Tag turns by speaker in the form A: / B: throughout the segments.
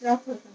A: রাখো এখানে।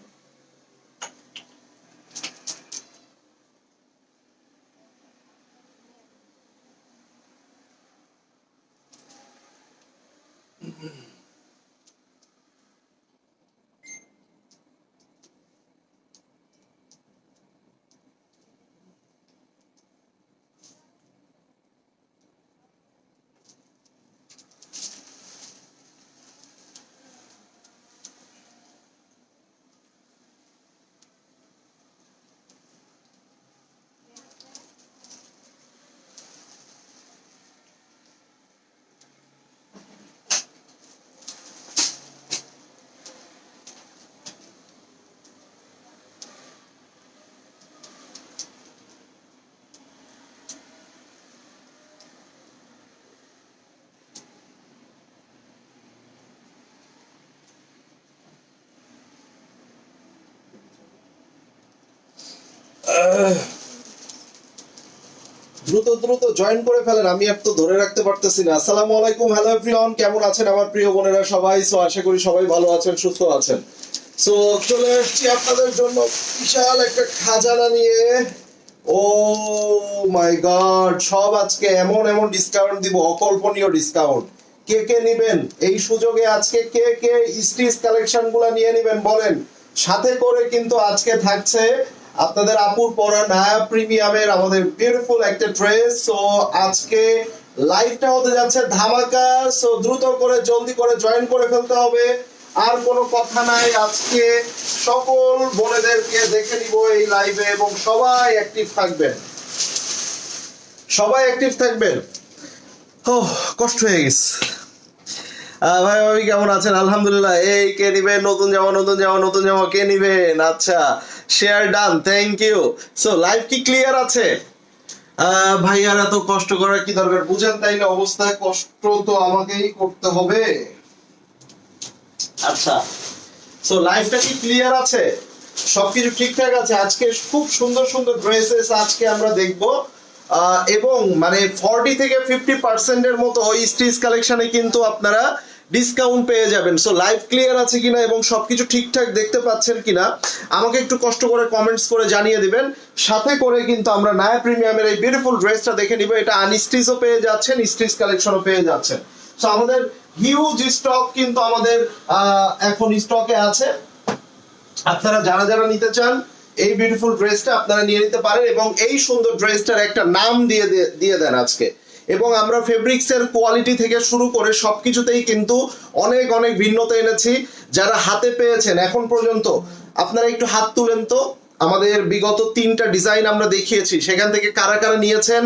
B: দ্রুত দ্রুত জয়েন করে ফেলেন, আমি আর তো ধরে রাখতে পারতেছি না। আসসালামু আলাইকুম, হ্যালো এভরিওয়ান, কেমন আছেন আমার প্রিয় বোনেরা সবাই? সো আশা করি সবাই ভালো আছেন, সুস্থ আছেন। সো চলে এসেছি আপনাদের জন্য বিশাল একটা খাজানা নিয়ে। ও মাই গড, সব আজকে এমন এমন ডিসকাউন্ট দিব, অকল্পনীয় ডিসকাউন্ট। কে কে নিবেন এই সুযোগে? আজকে কে কে স্টিচ কালেকশন গুলা নিয়ে নিবেন বলেন। সাথে করে কিন্তু আজকে থাকছে আপনাদের আপুর পরা নায়া প্রিমিয়ামের আমাদের বিউটিফুল একটা ড্রেস। সো আজকে লাইভটা হতে যাচ্ছে ধামাকা। সো দ্রুত করে জলদি করে জয়েন করে ফেলতে হবে। আর কোনো কথা নাই, আজকে সকল বোনেদেরকে দেখে নিব এই লাইভে এবং সবাই অ্যাক্টিভ থাকবেন, সবাই অ্যাক্টিভ থাকবেন। ও কষ্ট হয়ে গেছে। ভাই ভাবি কেমন আছেন? আলহামদুলিল্লাহ। এই কে নিবেন নতুন জামা? নতুন জামা নতুন জামা কে নিবেন? আচ্ছা, share done, thank you. So live কি ক্লিয়ার আছে? ভাইয়ারা তো কষ্ট করার কি দরকার, বুঝেন তাই না অবস্থায়? কষ্ট তো আমাকেই করতে হবে। আচ্ছা, সো লাইভটা কি ক্লিয়ার আছে? সবকিছু ঠিকঠাক আছে? আজকে খুব সুন্দর সুন্দর ড্রেসেস আজকে আমরা দেখব এবং মানে 40 থেকে 50% এর মতো ওই স্টিচ কালেকশনে কিন্তু আপনারা ডিসকাউন্ট পেয়ে যাবেন। সো লাইভ ক্লিয়ার আছে কিনা এবং সবকিছু ঠিকঠাক দেখতে পাচ্ছেন কিনা আমাকে একটু কষ্ট করে কমেন্টস করে জানিয়ে দিবেন। সাথে করে কিন্তু আমরা নায়া প্রিমিয়ামের এই বিউটিফুল ড্রেসটা দেখে নিব। এটা আনস্টিচও পেয়ে যাচ্ছেন, স্টিচ কালেকশনও পেয়ে যাচ্ছেন। সো আমাদের হিউজ স্টক কিন্তু আমাদের এখন স্টকে আছে। আপনারা যারা যারা নিতে চান এই বিউটিফুল ড্রেসটা আপনারা নিয়ে নিতে পারেন এবং এই সুন্দর ড্রেসটার একটা নাম দিয়ে দেন আজকে। এবং আমরা ফেব্রিক্স এর কোয়ালিটি থেকে শুরু করে সবকিছুতেই কিন্তু অনেক অনেক ভিন্নতা এনেছি। যারা হাতে পেয়েছেন এখন পর্যন্ত আপনারা একটু হাত তুলেন তো। আমাদের বিগত 3টা ডিজাইন আমরা দেখিয়েছি, সেখান থেকে কারা কারা নিয়েছেন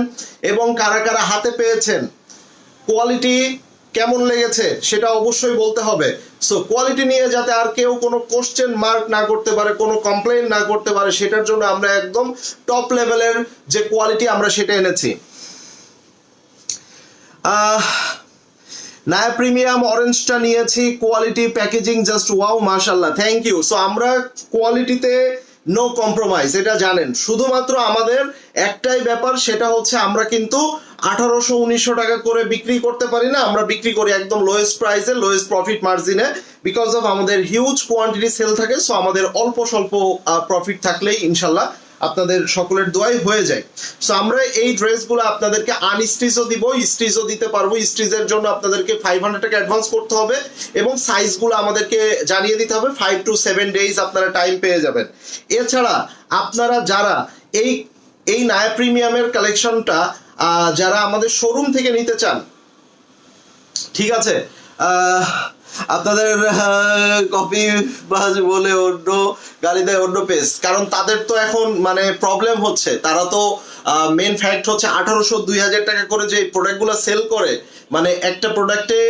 B: এবং কারা কারা হাতে পেয়েছেন, কোয়ালিটি কেমন লেগেছে সেটা অবশ্যই বলতে হবে। সো কোয়ালিটি নিয়ে যাতে আর কেউ কোনো কোশ্চেন মার্ক না করতে পারে, কোনো কমপ্লেইন না করতে পারে, সেটার জন্য আমরা একদম টপ লেভেলের যে কোয়ালিটি আমরা সেটা এনেছি। নায়া প্রিমিয়াম অরেঞ্জটা নিয়েছি, কোয়ালিটি প্যাকেজিং জাস্ট ওয়াও, মাশাআল্লাহ, থ্যাংক ইউ। সো আমরা কোয়ালিটিতে নো কম্প্রোমাইজ, এটা জানেন। শুধুমাত্র আমাদের একটাই ব্যাপার, সেটা হচ্ছে আমরা কিন্তু 1800-1900 টাকা করে বিক্রি করতে পারি না, আমরা বিক্রি করি একদম লোয়েস্ট প্রাইসে, লোয়েস্ট প্রফিট মার্জিনে। বিকজ অফ আমাদের হিউজ কোয়ান্টিটি সেল থাকে। সো আমাদের অল্প স্বল্প প্রফিট থাকলেই ইনশাল্লাহ আপনাদের সকলের দোয়াই হয়ে যায়। সো আমরা এই ড্রেসগুলো আপনাদেরকে আনস্টিচও দিব, স্টিচও দিতে পারবো। স্টিচের জন্য আপনাদেরকে 500 টাকা অ্যাডভান্স করতে হবে এবং সাইজগুলো আমাদেরকে জানিয়ে দিতে হবে। 5 to 7 days আপনারা টাইম পেয়ে যাবেন। এছাড়া আপনারা যারা এই এই নায়া প্রিমিয়ামের কালেকশনটা যারা আমাদের শোরুম থেকে নিতে চান, ঠিক আছে, আপনাদের কপি বাজ বলে অন্য গালি দেয় অন্য পেজ, কারণ তাদের তো এখন মানে প্রবলেম হচ্ছে। তারা তো মেন ফ্যাক্ট হচ্ছে 1800-2000 টাকা করে যে প্রোডাক্টগুলো সেল করে, মানে একটা প্রোডাক্টে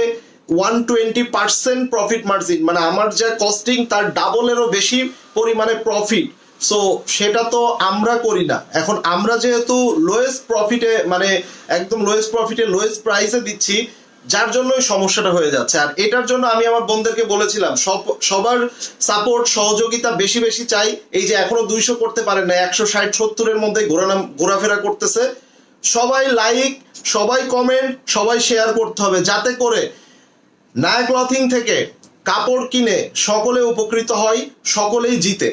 B: 120% প্রফিট মার্জিন, মানে আমার যা কস্টিং তার ডাবলেরও বেশি পরিমাণে প্রফিট। সো সেটা তো আমরা করি না। এখন আমরা যেহেতু লোয়েস্ট প্রফিটে, মানে একদম লোয়েস্ট প্রফিটে লোয়েস্ট প্রাইসে দিচ্ছি, যার জন্যই সমস্যাটা হয়ে যাচ্ছে। আর এটার জন্য আমি আমার বোনদেরকে বলেছিলাম সবার সাপোর্ট সহযোগিতা বেশি বেশি চাই। এই যে এখনো 200 করতে পারেন না, 160-70-এর মধ্যে ঘোরাফেরা করতেছে। সবাই লাইক, সবাই কমেন্ট, সবাই শেয়ার করতে হবে, যাতে করে নায়া ক্লথিং থেকে কাপড় কিনে সকলে উপকৃত হয়, সকলেই জিতে।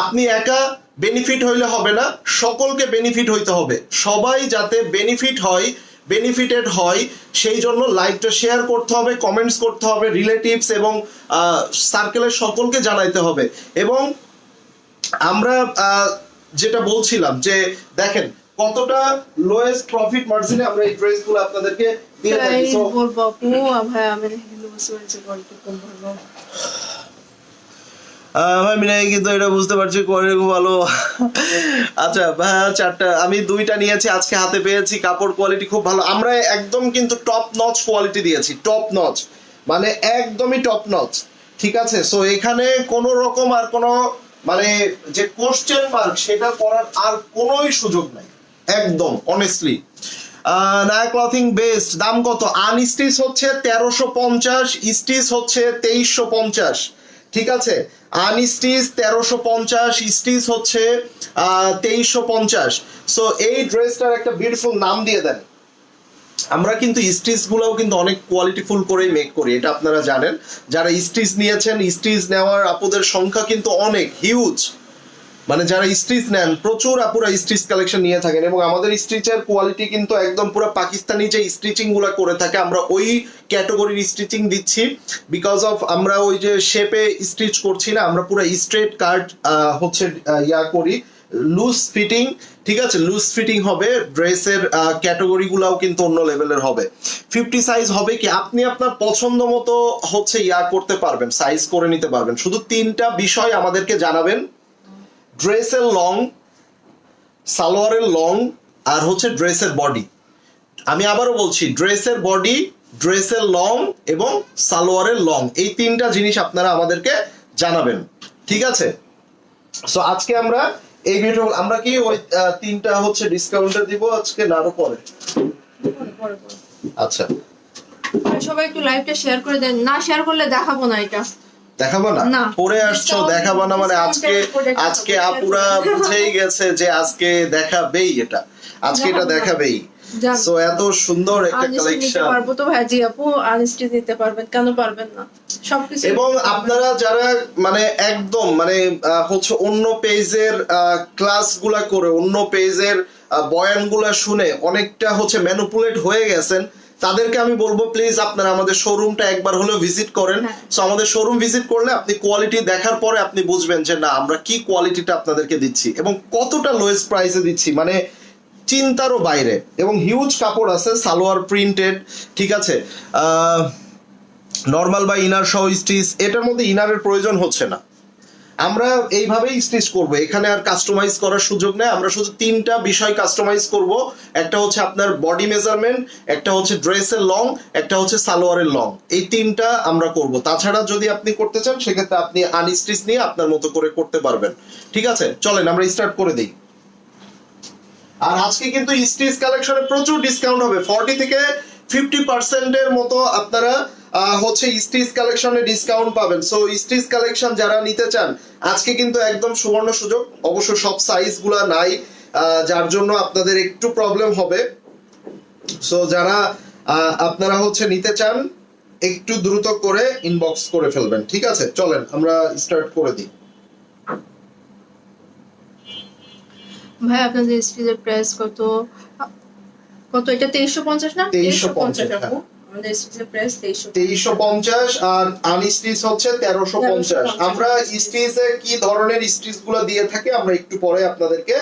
B: আপনি একা বেনিফিট হইলে হবে না, সকলকে বেনিফিট হইতে হবে। সবাই যাতে বেনিফিট হয়, বেনিফিটেড হয়, সেই জন্য লাইভটা শেয়ার করতে হবে, কমেন্টস করতে হবে, রিলেটিভস এবং সার্কেলের সকলকে জানাইতে হবে। এবং আমরা যেটা বলছিলাম যে দেখেন কতটা লোয়েস্ট প্রফিট মার্জিনে আমরা এই ড্রেসগুলো আপনাদেরকে দিয়ে থাকি। সো
A: বলবো আপু ভাই আমি বুঝতে পারছি কোয়ালিটি খুব ভালো।
B: ভাই মিনাই কিন্তু এটা বুঝতে পারছি কোয়ালিটি খুব ভালো। আচ্ছা ভাই, চারটা আমি দুইটা নিয়েছি, আজকে হাতে পেয়েছি, কাপড় কোয়ালিটি খুব ভালো। আমরা একদম কিন্তু টপ নচ কোয়ালিটি দিয়েছি, টপ নচ মানে একদমই টপ নচ, ঠিক আছে। সো এখানে কোনো রকম আর কোনো মানে যে কোশ্চেন মার্ক সেটা করার আর কোনোই সুযোগ নাই, একদম অনেস্টলি। নায়া ক্লথিং বেস্ট দাম কত? আনস্টিচ হচ্ছে 1350, স্টিচ হচ্ছে 2350, ঠিক আছে। আনস্টিচ 1350, স্টিচ হচ্ছে 2350। সো এই ড্রেসটার একটা বিউটিফুল নাম দিয়ে দেন। আমরা কিন্তু স্টিচ গুলোও কিন্তু অনেক কোয়ালিটিফুল করেই মেক করি, এটা আপনারা জানেন। যারা স্টিচ নিয়েছেন, স্টিচ নেওয়ার আপুদের সংখ্যা কিন্তু অনেক হিউজ, মানে যারা স্টিচ নেন প্রচুর আপুরা স্টিচ কালেকশন নিয়ে থাকেন। এবং আমাদের স্টিচের কোয়ালিটি কিন্তু একদম পুরো পাকিস্তানি যে স্টিচিং গুলা করে থাকে, আমরা ওই ক্যাটাগরির স্টিচিং দিচ্ছি। বিকজ অফ আমরা ওই যে শেপে স্টিচ করছি না, আমরা পুরো স্ট্রেট কাট হচ্ছে ইয়া করি, লুজ ফিটিং, ঠিক আছে। লুজ ফিটিং হবে, ড্রেসের ক্যাটাগরি গুলাও কিন্তু অন্য লেভেলের হবে। 50 সাইজ হবে কি আপনি আপনার পছন্দ মতো হচ্ছে ইয়া করতে পারবেন, সাইজ করে নিতে পারবেন। শুধু তিনটা বিষয় আমাদেরকে জানাবেন: ড্রেসের লং, সালোয়ারের লং, আর হচ্ছে ড্রেসের বডি। আমি আবারও বলছি, ড্রেসের বডি, ড্রেসের লং এবং সালোয়ারের লং, এই তিনটা জিনিস আপনারা আমাদেরকে জানাবেন, ঠিক আছে। সো আজকে আমরা এই ভিডিও আমরা কি ওই তিনটা হচ্ছে ডিসকাউন্টে দিব আজকে না আরো পরে? আচ্ছা
A: সবাই একটু লাইভটা শেয়ার করে দেন, না শেয়ার করলে দেখাবো না, এটা
B: দেখাবো না, পরে আসছো দেখাবো না মানে আজকে আপুরা বুঝেই গেছে যে আজকে দেখাবেই, এটা আজকে এটা দেখাবেই। সো এত সুন্দর একটা কালেকশন
A: পারবো তো ভাই, জি আপু আনস্টিচ দিতে পারবেন, কেন পারবেন না সবকিছু।
B: এবং আপনারা যারা মানে একদম মানে হচ্ছে অন্য পেজের ক্লাসগুলা করে, অন্য পেজের বয়ানগুলা শুনে অনেকটা হচ্ছে ম্যানিপুলেট হয়ে গেছেন, তাদেরকে আমি বলবো প্লিজ আপনারা আমাদের শোরুমটা একবার হলেও ভিজিট করেন। সো আমাদের শোরুম ভিজিট করলে আপনি কোয়ালিটি দেখার পরে আপনি বুঝবেন যে না আমরা কি কোয়ালিটিটা আপনাদেরকে দিচ্ছি এবং কতটা লোয়েস্ট প্রাইসে দিচ্ছি, মানে চিন্তারও বাইরে। এবং হিউজ কাপড় আছে, সালোয়ার প্রিন্টেড, ঠিক আছে। নর্মাল বা ইনার সহ স্টিচ, এটার মধ্যে ইনারের প্রয়োজন হচ্ছে না, আমরা এইভাবেই স্টিচ করব, এখানে আর কাস্টমাইজ করার সুযোগ নেই। আমরা শুধু তিনটা বিষয় কাস্টমাইজ করব, একটা হচ্ছে আপনার বডি মেজারমেন্ট, একটা হচ্ছে ড্রেসের লং, একটা হচ্ছে সালোয়ারের লং, এই তিনটা আমরা করব। তাছাড়া যদি আপনি করতে চান সেক্ষেত্রে আপনি আনস্টিচ নিয়ে আপনার মতো করে করতে পারবেন, ঠিক আছে। চলেন আমরা স্টার্ট করে দিই। আর আজকে কিন্তু স্টিচ কালেকশনে প্রচুর ডিসকাউন্ট হবে, 40 থেকে 50% এর মতো আপনারা হচ্ছে স্টিচ কালেকশনে ডিসকাউন্ট পাবেন। সো স্টিচ কালেকশন যারা নিতে চান আজকে কিন্তু একদম সুবর্ণ সুযোগ। অবশ্য সব সাইজ গুলা নাই, যার জন্য আপনাদের একটু প্রবলেম হবে। সো যারা আপনারা হচ্ছে নিতে চান একটু দ্রুত করে ইনবক্স করে ফেলবেন, ঠিক আছে। চলেন আমরা স্টার্ট করে দিই।
A: ভাই আপনাদের স্টিচের প্রাইস কত? কত এটা? 2350 না?
B: 2350
A: আপু আমাদের স্টিচের প্রাইস
B: 2350 আর আনস্টিচ হচ্ছে 1350। আমরা স্টিচে কি ধরনের স্টিচ গুলো দিয়ে থাকি আমরা একটু পরে আপনাদেরকে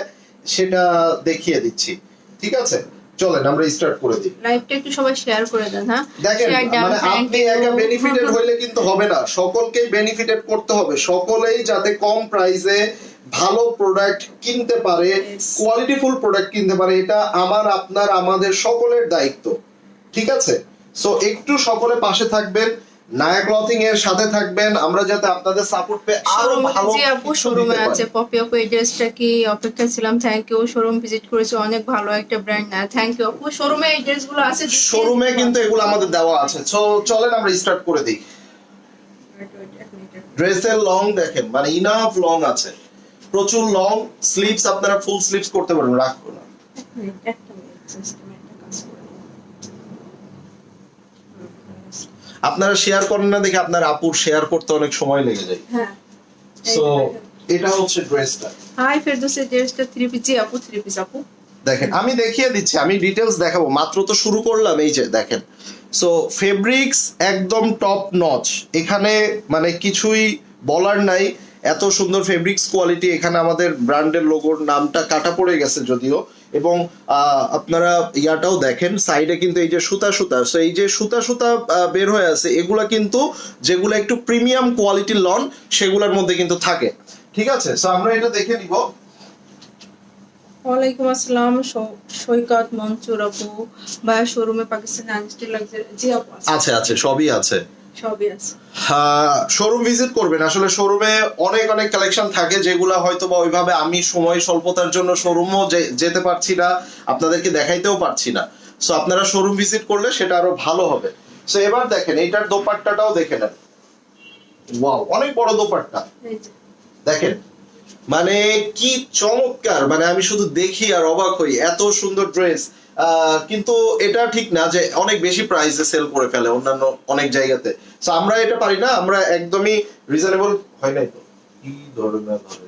B: সেটা দেখিয়ে দিচ্ছি, ঠিক আছে। চলেন আমরা স্টার্ট করে দিই।
A: লাইভটা একটু সবাই শেয়ার করে দেন। হ্যাঁ
B: দেখেন মানে আপনি একা বেনিফিটেড হইলে কিন্তু হবে না, সকলকেই বেনিফিটেড করতে হবে, সকলেই যাতে কম প্রাইসে ভালো প্রোডাক্ট কিনতে পারে, কোয়ালিটিফুল প্রোডাক্ট কিনতে পারে, এটা আমার আপনার আমাদের সকলের দায়িত্ব, ঠিক আছে। সো একটু সকলে পাশে থাকবেন, নায়া ক্লথিং এর সাথে থাকবেন, আমরা যাতে আপনাদের সাপোর্ট পেয়ে আরো ভালো
A: জি আপু শোরুমে আছে পপি আপু, এই ড্রেসটা কি অপেক্ষা ছিলাম, থ্যাংক ইউ। শোরুম ভিজিট করেছি, অনেক ভালো একটা ব্র্যান্ড, না থ্যাংক ইউ আপু। শোরুমে এই ড্রেসগুলো আছে,
B: শোরুমে কিন্তু এগুলো আমাদের দেওয়া আছে। সো চলেন আমরা স্টার্ট করে দিই। ড্রেসের লং দেখেন, মানে ইনাফ লং আছে, প্রচুর লং। স্লিভস আপনারা ফুল স্লিভস করতে পারবেন, রাখবো না। আপনারা শেয়ার করেন না দেখে আপনার আপুর শেয়ার করতে অনেক সময় লেগে যায়।
A: হ্যাঁ
B: সো এটা হচ্ছে ড্রেসটা।
A: হাই ফেরদৌসের ড্রেসটা 3 পিস। জি আপু 3 পিস আপু।
B: দেখেন আমি দেখিয়ে দিচ্ছি, আমি ডিটেলস দেখাবো, মাত্র তো শুরু করলাম। এই যে দেখেন, সো ফেব্রিক্স একদম টপ নচ, এখানে মানে কিছুই বলার নাই, এত সুন্দর ফেব্রিক্স কোয়ালিটি। এখানে আমাদের ব্র্যান্ডের লোগোর নামটা কাটা পড়ে গেছে যদিও, এবং আপনারা ইয়াটাও দেখেন সাইডে কিন্তু এই যে সুতা সুতা, সো এই যে সুতা সুতা বের হয়ে আছে, এগুলা কিন্তু যেগুলো একটু প্রিমিয়াম কোয়ালিটির লন সেগুলোর মধ্যে কিন্তু থাকে। ঠিক আছে, সো আমরা এটা দেখে নিব।
A: ওয়ালাইকুম আসসালাম সৈকত মনসুর আপু বা শোরুমে পাকিস্তানি আনস্টিল লাক্সারি। জি আপু
B: আছে আছে, সবই আছে,
A: সবই আছে।
B: শোরুম ভিজিট করবেন। আসলে শোরুমে অনেক অনেক কালেকশন থাকে যেগুলা হয়তো বা ওইভাবে আমি সময় স্বল্পতার জন্য শোরুমও যেতে পারছি না, আপনাদেরকে দেখাইতেও পারছি না। সো আপনারা শোরুম ভিজিট করলে সেটা আরো ভালো হবে। সো এবার দেখেন এইটার দোপাট্টাটাও দেখে নেন। ওয়াও, অনেক বড় দোপাট্টা
A: এই যে
B: দেখেন, মানে কি চমৎকার, মানে আমি শুধু দেখি আর অবাক হই, এত সুন্দর ড্রেস। কিন্তু এটা ঠিক না যে অনেক বেশি প্রাইসে সেল করে ফেলে অন্যান্য অনেক জায়গাতে। সো আমরা এটা পারি না, আমরা একদমই রিজনেবল হয় নাই তো কি ধরনের ধরে।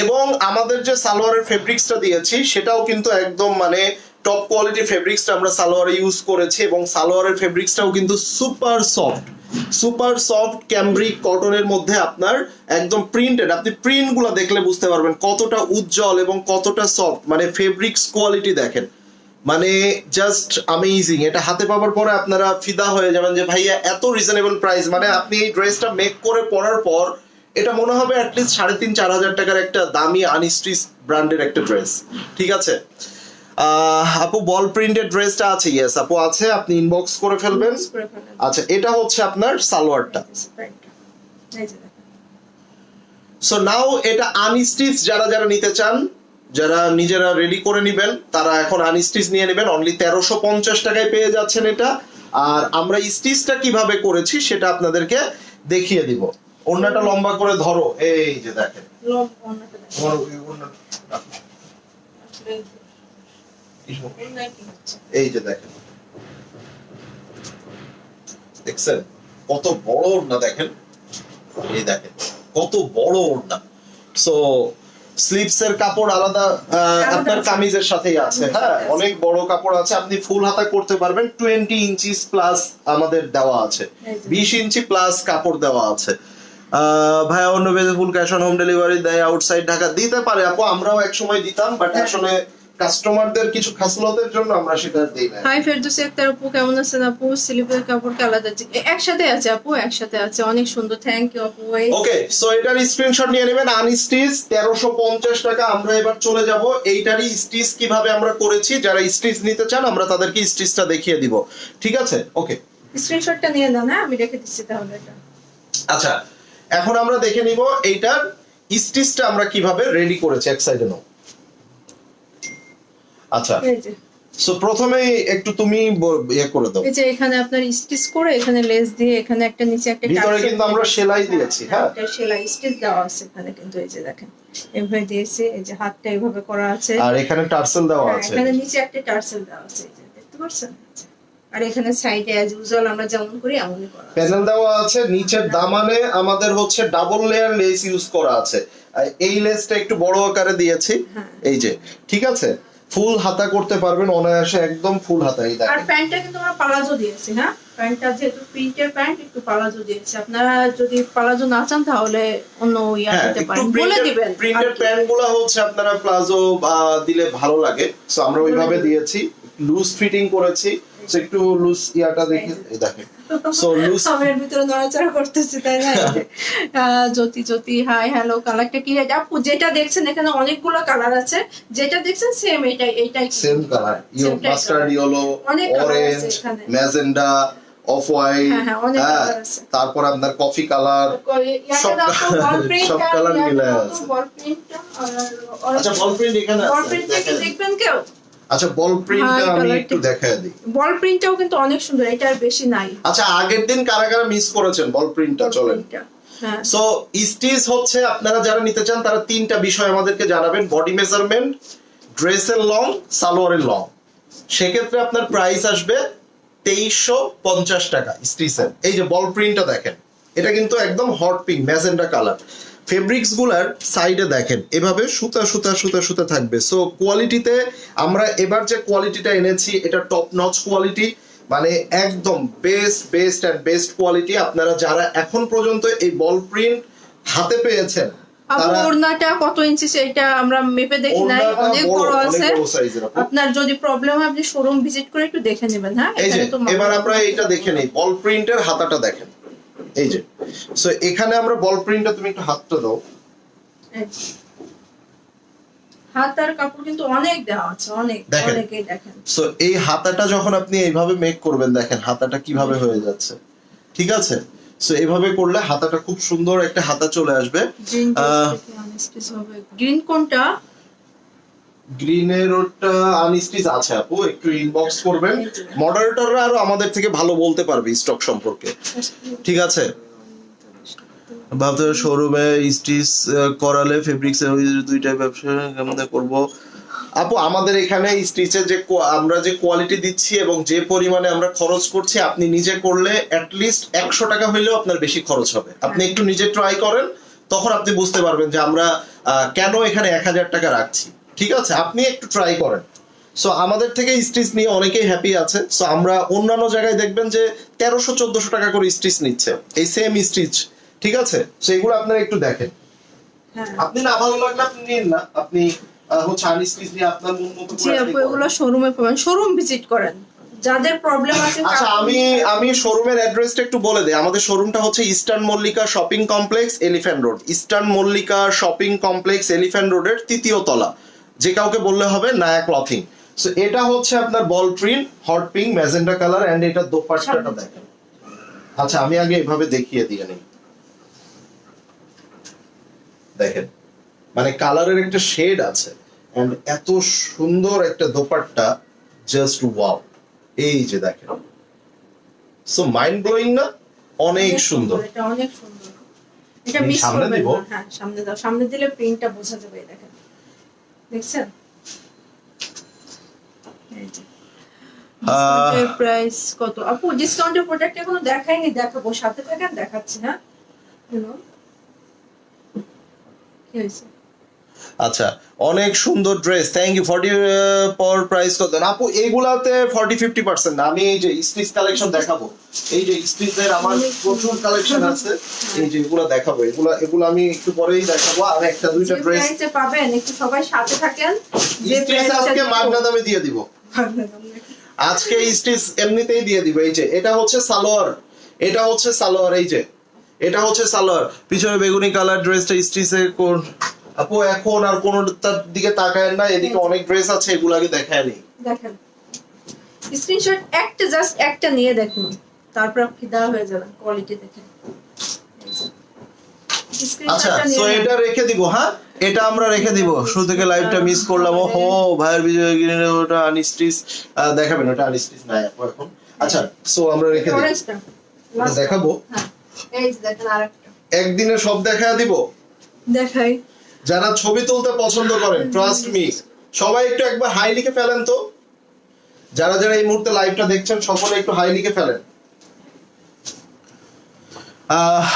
B: এবং আমাদের যে সালোয়ারের ফেব্রিক্সটা দিয়েছি সেটাও কিন্তু একদম মানে টপ কোয়ালিটি ফেব্রিক্সটা আমরা সালোয়ারে ইউজ করেছি, এবং সালোয়ারের ফেব্রিক্সটাও কিন্তু সুপার সফট ক্যামব্রিক কটনের মধ্যে আপনার একদম প্রিন্টেড। আপনি প্রিন্ট গুলা দেখলে বুঝতে পারবেন কতটা উজ্জ্বল এবং কতটা সফট, মানে ফেব্রিক্স কোয়ালিটি দেখেন, মানে জাস্ট অ্যামেজিং। এটা হাতে পাওয়ার পরে আপনারা ফিদা হয়ে যাবেন যে ভাইয়া এত রিজনেবল প্রাইস, মানে আপনি এই ড্রেসটা মেক করে পরার পর এটা মনে হবে অ্যাটলিস্ট 3,500-4,000 টাকার একটা দামি আনস্টিচ ব্র্যান্ডের একটা ড্রেস। ঠিক আছে, আপু বল প্রিন্টেড ড্রেসটা আছে? ইয়েস আপু আছে, আপনি ইনবক্স করে ফেলবেন। আচ্ছা, এটা হচ্ছে আপনার সালোয়ারটা। সো নাও এটা আনস্টিচ যারা যারা নিতে চান, যারা নিজেরা রেডি করে নেবেন, তারা এখন আনস্টিচ নিয়ে নেবেন। অনলি 1350 টাকায় পেয়ে যাচ্ছেন এটা। আর আমরা স্টিচটা কিভাবে করেছি সেটা আপনাদেরকে দেখিয়ে দিব। ওড়নাটা লম্বা করে ধরো, এই যে দেখেন, এই যে দেখেন, দেখছেন কত বড় ওড়না, দেখেন এই দেখেন কত বড় ওড়না। সো স্লিভস এর কাপড় আলাদা আপনার কামিজের সাথেই আছে। হ্যাঁ, অনেক বড় কাপড় আছে, আপনি ফুল হাতা করতে পারবেন। 20 ইঞ্চিস প্লাস আমাদের দেওয়া আছে, 20 ইঞ্চি প্লাস কাপড় দেওয়া আছে। ভাইয়া অন্য বেজে full cash on home delivery দেয় আউটসাইড ঢাকা? দিতে পারে আপু, আমরাও এক সময় দিতাম, বাট আসলে কাস্টমারদের কিছু খাসলতের জন্য আমরা সেটা দেই না।
A: হাই ফেরদৌসী আক্তার আপু, কেমন আছেন আপু? স্লিপের কাপড় আলাদা একসাথে আছে আপু, একসাথে আছে, অনেক সুন্দর। থ্যাংক ইউ আপু।
B: ওকে, সো এটার স্ক্রিনশট নিয়ে নেবেন। আনস্টিচ 1350 টাকা। আমরা এবার চলে যাব এইটারই স্টিচ কিভাবে আমরা করেছি। যারা স্টিচ নিতে চান আমরা তাদেরকে স্টিচটা দেখিয়ে দিব। ঠিক আছে, ওকে,
A: স্ক্রিনশটটা নিয়ে নাও না, আমি রেখে দিচ্ছি তাহলে এটা।
B: আচ্ছা, এখন আমরা দেখে নিব এইটার স্টিচটা আমরা কিভাবে রেডি করেছি। এক সাইডে নাও। আচ্ছা, সো প্রথমেই একটু তুমি ইয়ে করে দাও।
A: এই যে এখানে আপনার স্টিচ করে এখানে লেস দিয়ে এখানে একটা নিচে একটা
B: ভিতরে কিন্তু আমরা সেলাই দিয়েছি। হ্যাঁ,
A: এটা সেলাই স্টিচ দেওয়া আছে এখানে, কিন্তু এই যে দেখেন এভাবে দিয়েছে, এই যে হাতটা এইভাবে করা আছে,
B: আর এখানে টার্সেল দেওয়া আছে।
A: এখানে নিচে একটা টার্সেল দেওয়া আছে, এই যে দেখতে পাচ্ছেন। আর এখানে সাইডে অ্যাজ ইউজুয়াল আমরা যেমন করি এমনই করা আছে।
B: প্যানেল দেওয়া আছে। নিচের দামানে আমাদের হচ্ছে ডাবল লেয়ার লেস ইউজ করা আছে। এই লেসটা একটু বড় আকারে দিয়েছি। এই যে, ঠিক আছে, ফুল হাতা করতে পারবেন অনায়াসে, একদম ফুল হাতা। এই দেখেন,
A: আর প্যান্টটা কিন্তু আমরা পালাজো দিয়েছি। হ্যাঁ, প্যান্টটা যেহেতু প্রিন্টের প্যান্ট, একটু পালাজো দিয়েছি। আপনারা যদি পালাজো না চান তাহলে অন্য ইয়া দিতে পারেন, বলে দিবেন।
B: প্রিন্টের প্যান্টগুলো হচ্ছে আপনারা প্লাজো দিলে ভালো লাগে, সো আমরা ওইভাবে দিয়েছি। লুজ ফিটিং করেছি, সো একটু লুজ ইয়াটা দেখে এই দেখেন। সো লুজ
A: আমার ভিতরে নড়াচড়া করতেছে, তাই না? জ্যোতি হাই হ্যালো। কালারটা কি আপু? যেটা দেখছেন এখানে অনেকগুলো কালার আছে, যেটা দেখছেন সেম এইটাই
B: same colour. Mustard yellow, orange, magenta, off white, তারপর আপনার কফি কালার, সব কালার মিলে আছে। আচ্ছা, বল প্রিন্ট এখানে আছে,
A: দেখবেন কেউ?
B: আচ্ছা, বল প্রিন্টটা আমি একটু দেখায় দিই।
A: বল প্রিন্টটাও কিন্তু অনেক সুন্দর, এটা আর বেশি নাই।
B: আচ্ছা, আগের দিন কারা কারা মিস করেছেন বল প্রিন্টটা? চলেন
A: হ্যাঁ।
B: সো স্টিচ হচ্ছে আপনারা যারা নিতে চান তারা তিনটা বিষয় আমাদেরকে জানাবেন, বডি মেজারমেন্ট, ড্রেসের লং, সালোয়ারের লং। সেক্ষেত্রে আপনার প্রাইস আসবে 2350 টাকা স্টিচের। এই যে বল প্রিন্টটা দেখেন, এটা কিন্তু একদম hot pink magenta colour. Fabrics গুলার সাইডে দেখেন এভাবে সুতা সুতা সুতা সুতা থাকবে। সো কোয়ালিটিতে আমরা এবার যে কোয়ালিটিটা এনেছি এটা টপ নচ কোয়ালিটি, মানে একদম বেস্ট অ্যান্ড বেস্ট কোয়ালিটি। আপনারা যারা এখন পর্যন্ত এই বল প্রিন্ট হাতে পেয়েছেন
A: আপু
B: তারা
A: ওড়নাটা কত ইঞ্চি সেটা আমরা মেপে দেখি নাই,
B: ওড়নাটা
A: অনেক
B: বড়,
A: বড়
B: অনেক
A: আছে।
B: বড় সাইজের আপু।
A: আপনার যদি প্রবলেম হয় আপনি শোরুম ভিজিট করে একটু দেখে নেবেন। হ্যাঁ,
B: এই যে
A: এখানে তো
B: এবার আমরা এটা দেখে নেই, বল প্রিন্টের হাতাটা দেখেন। এই যে সো এখানে আমরা বল প্রিন্টটা, তুমি একটু হাতটা দাও।
A: এই যে। হাত আর কাপড় কিন্তু অনেক দেওয়া আছে, অনেক
B: দেখেন।
A: অনেকেই দেখেন।
B: সো এই হাতাটা যখন আপনি এইভাবে মেক করবেন, দেখেন হাতাটা কিভাবে হয়ে যাচ্ছে, ঠিক আছে? সো এইভাবে করলে হাতাটা খুব সুন্দর একটা হাতা চলে আসবে।
A: গ্রিন আনস্টিচ হবে। গ্রিন কোনটা?
B: গ্রিনের ওটা আনস্টিচ আছে আপু, একটু ইনবক্স করবেন। মডারেটররা আরো আমাদের থেকে ভালো বলতে পারবে স্টক সম্পর্কে, ঠিক আছে? ভাবতে শোরুমে স্টিচ করালে ফেব্রিক্স এর দুইটা ব্যবসা কেমন করব আপু? আমাদের এখানে স্টিচের যে আমরা যে কোয়ালিটি দিচ্ছি এবং যে পরিমাণে আমরা খরচ করছি, আপনি নিজে করলে অ্যাটলিস্ট 100 টাকা হইলেও আপনার বেশি খরচ হবে। আপনি একটু নিজে ট্রাই করেন, তখন আপনি বুঝতে পারবেন যে আমরা কেন এখানে 1000 টাকা রাখছি, ঠিক আছে? আপনি একটু ট্রাই করেন। সো আমাদের থেকে স্টিচ নিয়ে অনেকেই হ্যাপি আছে। সো আমরা অন্যান্য জায়গায় দেখবেন যে 1300-1400 টাকা করে স্টিচ নিচ্ছে, এই সেম স্টিচ, ঠিক আছে? সো এগুলো আপনারা একটু দেখেন।
A: হ্যাঁ,
B: আপনি না ভালো লাগলে আপনি নিন না, আপনি হচ্ছে আনস্টিচ নিয়ে আপনার মন মতো
A: জি
B: করে
A: আপু
B: আপনি করেন।
A: এগুলো শোরুমে পাবেন, শোরুম ভিজিট করেন যাদের প্রবলেম আছে।
B: আচ্ছা, আমি শোরুমের অ্যাড্রেসটা একটু বলে দেই। আমাদের শোরুমটা হচ্ছে eastern Mallika shopping complex, elephant road. Eastern Mallika shopping complex, elephant রোডের 3য় তলা। যে কাউকে বললে হবে নায়া ক্লথিং। সো এটা হচ্ছে আপনার ball print, hot pink magenta colour, and এটা দোপাট্টাটা দেখেন। আচ্ছা, আমি আগে এভাবে দেখিয়ে দিয়ে নেই। দেখেন, মানে কালারের একটা শেড আছে, এন্ড এত সুন্দর একটা দোপাট্টা, জাস্ট ওয়াও। এই যে দেখেন, সো মাইন্ড ব্লোয়িং না? অনেক সুন্দর।
A: এটা অনেক সুন্দর। এটা
B: আমি
A: মিস
B: সামনে
A: করবেন
B: দিব?
A: না। হ্যাঁ, সামনে দাও, সামনে দিলে প্রিন্টটা বোঝা যাবে। এই দেখেন, দেখছেন? এই যে ডিসকাউন্টের প্রাইস কত আপু? ডিসকাউন্টের প্রোডাক্ট এখনো দেখাইনি, দেখাবো, সাথে থাকেন, দেখাচ্ছি। হ্যাঁ, হ্যালো, কি হয়েছে?
B: আচ্ছা, অনেক সুন্দর ড্রেস, থ্যাংক ইউ। 40 পর প্রাইস কত আপু? এইগুলাতে 40-50% না। আমি এই যে স্টিচ কালেকশন দেখাবো, এই যে স্টিচের আমার প্রচুর কালেকশন আছে, এই যে এগুলা দেখাবো, এগুলো আমি একটু পরেই দেখাবো। আর একটা দুইটা
A: যে
B: ড্রেস
A: প্রাইসে পাবেন, একটু সবাই সাথে থাকেন। যে
B: স্টিচ আজকে মাগনা দামে দিয়ে দিব। আজকে স্টিচ এমনিতেই দিয়ে দিব। এই যে এটা হচ্ছে সালোয়ার, এটা হচ্ছে সালোয়ার, এই যে এটা হচ্ছে সালোয়ার। পিছনে বেগুনি কালার ড্রেসটা স্টিচে আপু এখন আর কোনটার দিকে তাকায় না, এদিকে অনেক ড্রেস আছে, এগুলো আগে দেখায় নেই।
A: দেখেন, স্ক্রিনশট একটা, জাস্ট একটা নিয়ে দেখুন, তারপর ফিদা হয়ে যাবেন কোয়ালিটি দেখে।
B: আচ্ছা, সো এটা রেখে দিব। হ্যাঁ, এটা আমরা রেখে দিব। শুরু থেকে লাইভটা মিস করলাম। ওহো, ভাইয়ের বিজয় গ্রিনের ওটা আনস্টিচ দেখাবেন, ওটা আনস্টিচ নাই আপু এখন। আচ্ছা, সো আমরা রেখে দিব। এটা দেখাবো,
A: হ্যাঁ, এই যে দেখেন আরেকটা
B: একদিনে সব দেখায় দিব।
A: দেখাই।
B: যারা ছবি তুলতে পছন্দ করেন, ট্রাস্ট মি, সবাই একটু একবার হাই লিখে ফেলেন তো। যারা যারা এই মুহূর্তে লাইভটা দেখছেন সকলে একটু হাই লিখে ফেলেন।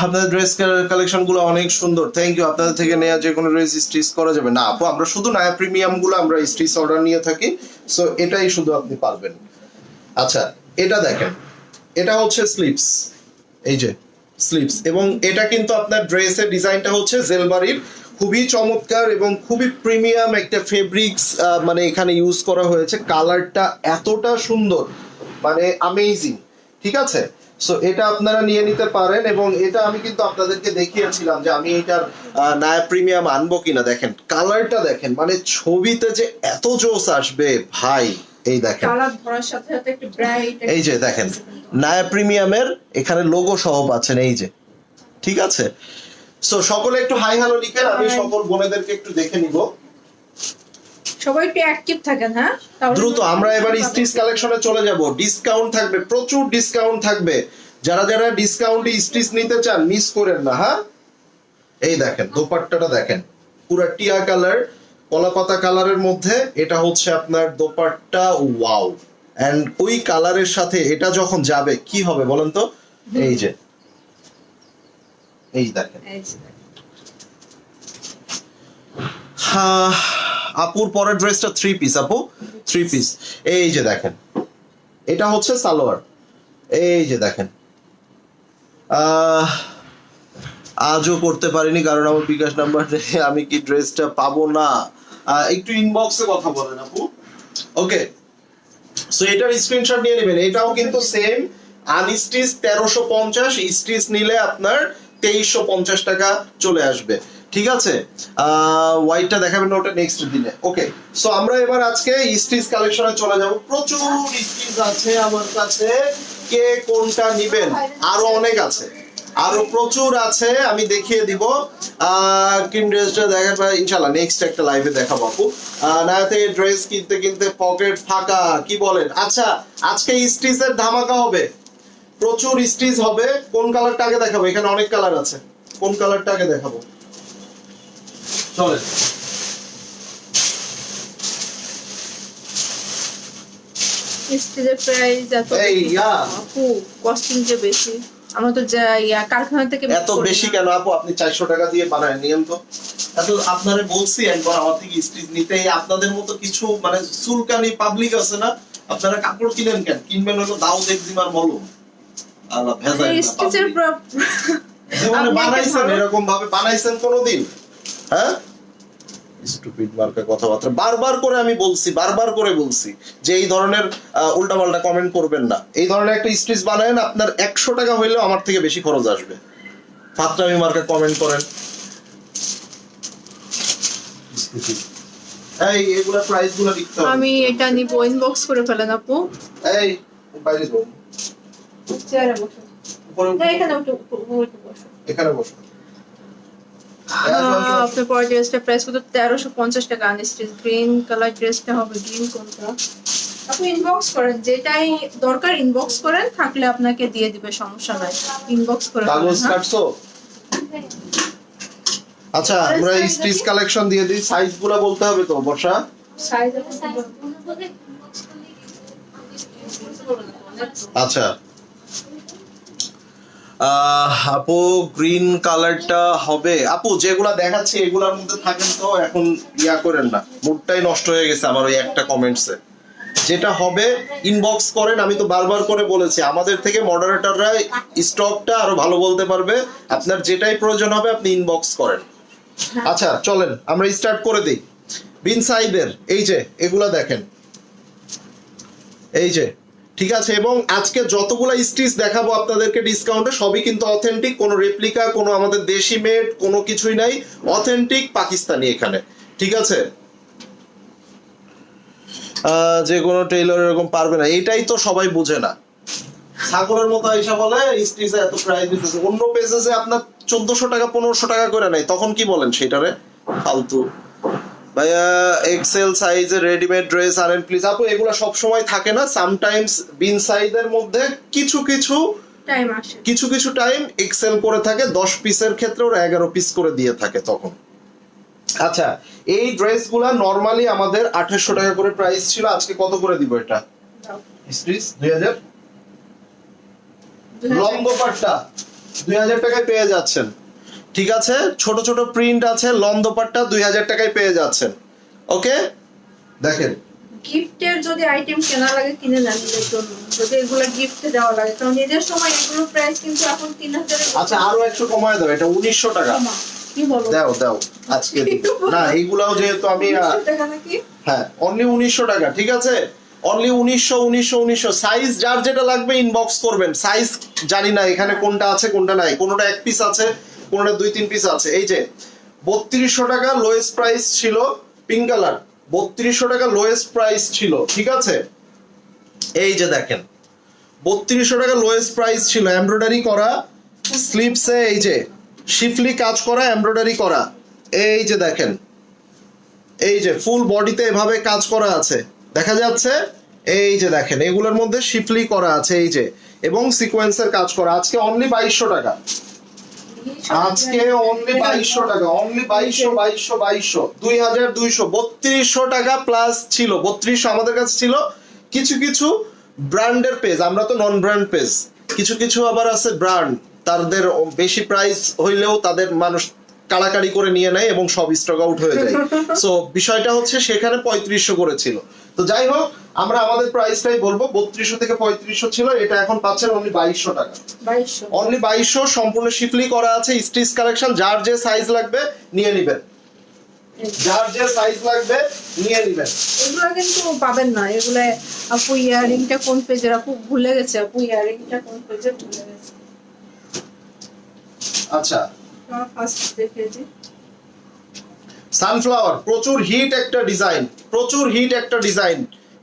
B: আপনাদের ড্রেস কালেকশন গুলো অনেক সুন্দর, থ্যাংক ইউ। আপনাদের থেকে নেওয়া যে কোনো ড্রেস স্টিচ করা যাবে না আপু? আমরা শুধু নায়া প্রিমিয়াম গুলো আমরা স্টিচ অর্ডার নিয়ে থাকি, সো এটাই শুধু আপনি পারবেন। আচ্ছা, এটা দেখেন, এটা হচ্ছে স্লিপস, এই যে স্লিপস, এবং এটা কিন্তু আপনার ড্রেসের ডিজাইনটা হচ্ছে জেলবারির, খুবই চমৎকার এবং খুবই প্রিমিয়াম একটা ফেব্রিক্স মানে এখানে ইউজ করা হয়েছে। কালারটা এতটা সুন্দর, মানে অ্যামেজিং, ঠিক আছে? সো এটা আপনারা নিয়ে নিতে পারেন, এবং এটা আমি কিন্তু আপনাদেরকে দেখিয়েছিলাম যে আমি এটার নায়া প্রিমিয়াম আনবো কিনা। দেখেন কালারটা দেখেন, মানে ছবিতে যে এত জোস আসবে ভাই। এই দেখেন,
A: কালার ধরার সাথে সাথে একটু ব্রাইট,
B: এই যে দেখেন নায়া প্রিমিয়ামের এখানে লোগো সহ পাচ্ছেন, এই যে, ঠিক আছে? সো সকলে একটু হাই হ্যালো লিখেন, আমি সকল বোনেদেরকে একটু দেখে নিব।
A: সবাই একটু অ্যাক্টিভ থাকেন। হ্যাঁ,
B: দ্রুত আমরা এবার স্টিচ কালেকশনে চলে যাব। ডিসকাউন্ট থাকবে, প্রচুর ডিসকাউন্ট থাকবে। যারা যারা ডিসকাউন্টে স্টিচ নিতে চান মিস করেন না। হ্যাঁ, এই দেখেন দোপাট্টাটা দেখেন, পুরো টিয়া কালার, কলাপাতা কালারের মধ্যে, এটা হচ্ছে আপনার দোপাট্টা। ওয়াও! এন্ড ওই কালারের সাথে এটা যখন যাবে কি হবে বলেন তো? এই যে এই দেখেন।
A: এই যে দেখেন।
B: আপুর পরের ড্রেসটা 3 পিস, আপু 3 পিস। এই যে দেখেন, এটা হচ্ছে সালোয়ার। এই যে দেখেন, আজও করতে পারিনি কারণ আমার বিকাশ নাম্বার আমি কি ড্রেসটা পাবো না। একটু ইনবক্সে কথা বলেন আপু। ওকে, সো এটার স্ক্রিনশট নিয়ে নেবেন। এটাও কিন্তু সেম আনস্টিচ 1350, স্টিচ নিলে আপনার 2350 টাকা চলে আসবে। ঠিক আছে, হোয়াইটটা দেখাবেন না, ওটা নেক্সট দিনে। ওকে, সো আমরা এবার আজকে স্টিচ কালেকশনে চলে যাব। প্রচুর স্টিচ আছে আমার কাছে, কে কোনটা নিবেন? আরো অনেক আছে, আরো প্রচুর আছে, আমি দেখিয়ে দিব। কিন ড্রেসটা দেখেন ভাই, ইনশাআল্লাহ নেক্সট একটা লাইভে দেখাবো আপু। নাতে ড্রেস কিনতে কিনতে পকেট ফাঁকা, কি বলেন? আচ্ছা, আজকে স্টিচের ধামাকা হবে, প্রচুর স্টিচ হবে। কোন কালারটা আগে দেখাবো? এখানে অনেক কালার আছে, কোন কালারটা আগে দেখাবো? চলেন।
A: স্টিলের প্রাইস এত
B: এই ইয়া
A: আপু, কস্টিং যে বেশি। আমরা তো যা কারখানা থেকে
B: এত বেশি কেন আপু? আপনি 400 টাকা দিয়ে বানায় নিয়েন তো। এত আপনারে বলছি একবার আমার থেকে স্টিচ নিতে। আপনাদের মতো কিছু মানে সুলকানি পাবলিক আছে না, আপনারা কাপড় কিনেন কেন? কিনবেন হলো দাউদ এক্সিমার মলম। আল্লাহ ভেজাই না।
A: স্টিচের
B: জীবনে বানাইছেন এরকম ভাবে? বানাইছেন কোনোদিন? হ্যাঁ, স্টুপিড মার্কা কথাবার্তা বারবার করে আমি বলছি, বারবার করে বলছি যে এই ধরনের উল্টাপাল্টা কমেন্ট করবেন না। এই ধরনের একটা স্টিচ বানায়েন, আপনার 100 টাকা হইলেও আমার থেকে বেশি খরচ আসবে। ফাতরামি মার্কা কমেন্ট করেন। এই এগুলা প্রাইস গুলো লিখতে হবে।
A: আমি এটা নিব, ইনবক্স করে ফেলেন আপু।
B: এই বাইরে যাও,
A: চেয়ারে বসো,
B: উপরে
A: না এখানে একটু বসো।
B: এখানে বসো।
A: আপনার পরের ড্রেসটা প্রাইস কত? 1350 টাকা। আনস্টিচ গ্রিন কালার ড্রেসটা হবে। গ্রিন কোনটা? আপনি ইনবক্স করেন, যেটাই দরকার ইনবক্স করেন, থাকলে আপনাকে দিয়ে দিবে, সমস্যা নাই। ইনবক্স করে
B: কাগজ কাটছো? আচ্ছা, আমরা স্টিচ কালেকশন দিয়ে দিই। সাইজ গুলো বলতে হবে তো বর্ষা?
A: সাইজ
B: আচ্ছা, আপু গ্রিন কালারটা হবে। আপু যেগুলা দেখাচ্ছি এগুলার মধ্যে থাকেন তো, এখন ইয়া করেন না, মুডটাই নষ্ট হয়ে গেছে আমার ওই একটা কমেন্টসে। যেটা হবে ইনবক্স করেন। আমি তো বারবার করে বলেছি, আমাদের থেকে মডারেটররা স্টকটা আরো ভালো বলতে পারবে। আপনার যেটাই প্রয়োজন হবে আপনি ইনবক্স করেন। আচ্ছা চলেন আমরা স্টার্ট করে দিই। বিন সাইদের এই যে এগুলা দেখেন, এই যে, ঠিক আছে। এবং আজকে যতগুলা স্টিচ দেখাবো আপনাদেরকে ডিসকাউন্টে, সবই কিন্তু অথেন্টিক, কোনো রেপ্লিকা, কোনো আমাদের দেশি মেড, কোনো কিছুই নাই, অথেন্টিক পাকিস্তানি এখানে। ঠিক আছে, যে কোনো টেইলর এরকম পারবে না, এটাই তো সবাই বুঝে না। ছাগলের মতো হিসাব বলে স্টিচে এত প্রাইস দিতেছে, অন্য পেজে আপনার 1400 টাকা 1500 টাকা করে নাই, তখন কি বলেন সেটারে? ফালতু। ভাইয়া এক্সেল সাইজে রেডিমেড ড্রেস আনেন প্লিজ। আপু এগুলা সব সময় থাকে না, সামটাইমস বিন সাইজের মধ্যে কিছু কিছু
A: টাইম আসে,
B: কিছু কিছু টাইম এক্সেল করে থাকে। 10 পিসের ক্ষেত্রে ওরা 11 পিস করে দিয়ে থাকে তখন। আচ্ছা, এই ড্রেসগুলা নরমালি আমাদের 2800 টাকা করে প্রাইস ছিল, আজকে কত করে দিব এটা? স্টিচ 2000, লম্বপাট্টা 2000 টাকায় পেয়ে যাচ্ছেন। ঠিক আছে, ছোট ছোট প্রিন্ট আছে, লম্বপাট্টা 2000 টাকায় পেয়ে যাচ্ছেন। ওকে, দেখেন
A: গিফটের যদি আইটেম কেনা লাগে কিনে নেন নিজের জন্য, যদি এগুলো গিফটে দেওয়া লাগে, কারণ নিজের সময় এগুলোর প্রাইস কিন্তু এখন 3000 এর।
B: আচ্ছা আরো 100 কমায় দাও, এটা 1900 টাকা।
A: কি বলো?
B: দাও দাও আজকে দিবো। না এইগুলাও যেহেতু আমি
A: 1900 টাকা নাকি?
B: হ্যাঁ অনলি 1900 টাকা। ঠিক আছে, অনলি 1900। সাইজ যার যেটা লাগবে ইনবক্স করবেন। সাইজ জানি না এখানে কোনটা আছে কোনটা নাই, কোনটা 1 পিস আছে, কোনটা 2-3 পিস আছে। এই যে 3200 টাকা লোয়েস্ট প্রাইস ছিল, পিঙ্ক কালার 3200 টাকা লোয়েস্ট প্রাইস ছিল। ঠিক আছে, এই যে দেখেন 3200 টাকা লোয়েস্ট প্রাইস ছিল, এমব্রয়ডারি করা স্লিপসে, এই যে শিফলি কাজ করা, এমব্রয়ডারি করা। এই যে দেখেন, এই যে ফুল বডিতে এভাবে কাজ করা আছে, দেখা যাচ্ছে। এই যে দেখেন এগুলোর মধ্যে শিফলি করা আছে, এই যে, এবং সিকোয়েন্সের কাজ করা। আজকে অনলি 2200 টাকা,
A: দিই
B: আজকে অনলি 2200 টাকা, অনলি 2200 3200 টাকা প্লাস ছিল 3200 আমাদের কাছে ছিল। কিছু কিছু ব্র্যান্ডের পেজ, আমরা তো নন ব্র্যান্ড পেজ, কিছু কিছু আবার আছে ব্র্যান্ড, তাদের বেশি প্রাইস হইলেও তাদের মানুষ কাড়াকাড়ি করে নিয়ে নেয় এবং সব স্টক আউট হয়ে যায়। সো বিষয়টা হচ্ছে সেখানে 3500 করেছিল। তো যাই হোক, আমরা আমাদের প্রাইসটাই বলবো, 3200 থেকে 3500 ছিল, এটা এখন পাচ্ছেন অনলি 2200 টাকা।
A: 2200
B: অনলি 2200, সম্পূর্ণ শিফলি করা আছে, স্টিচ কালেকশন। যার যে সাইজ লাগবে নিয়ে নেবেন, যার যে সাইজ লাগবে নিয়ে নেবেন।
A: এগুলো কিন্তু পাবেন না, এগুলো আপু ইয়ারিংটা কোন পেজের, আপু ভুলে গেছে, আপু ইয়ারিংটা কোন পেজে ভুলে গেছে।
B: আচ্ছা,
A: ফার্স্ট দেখেছি
B: সানফ্লাওয়ার, প্রচুর হিট একটা ডিজাইন, প্রচুর হিট একটা ডিজাইন।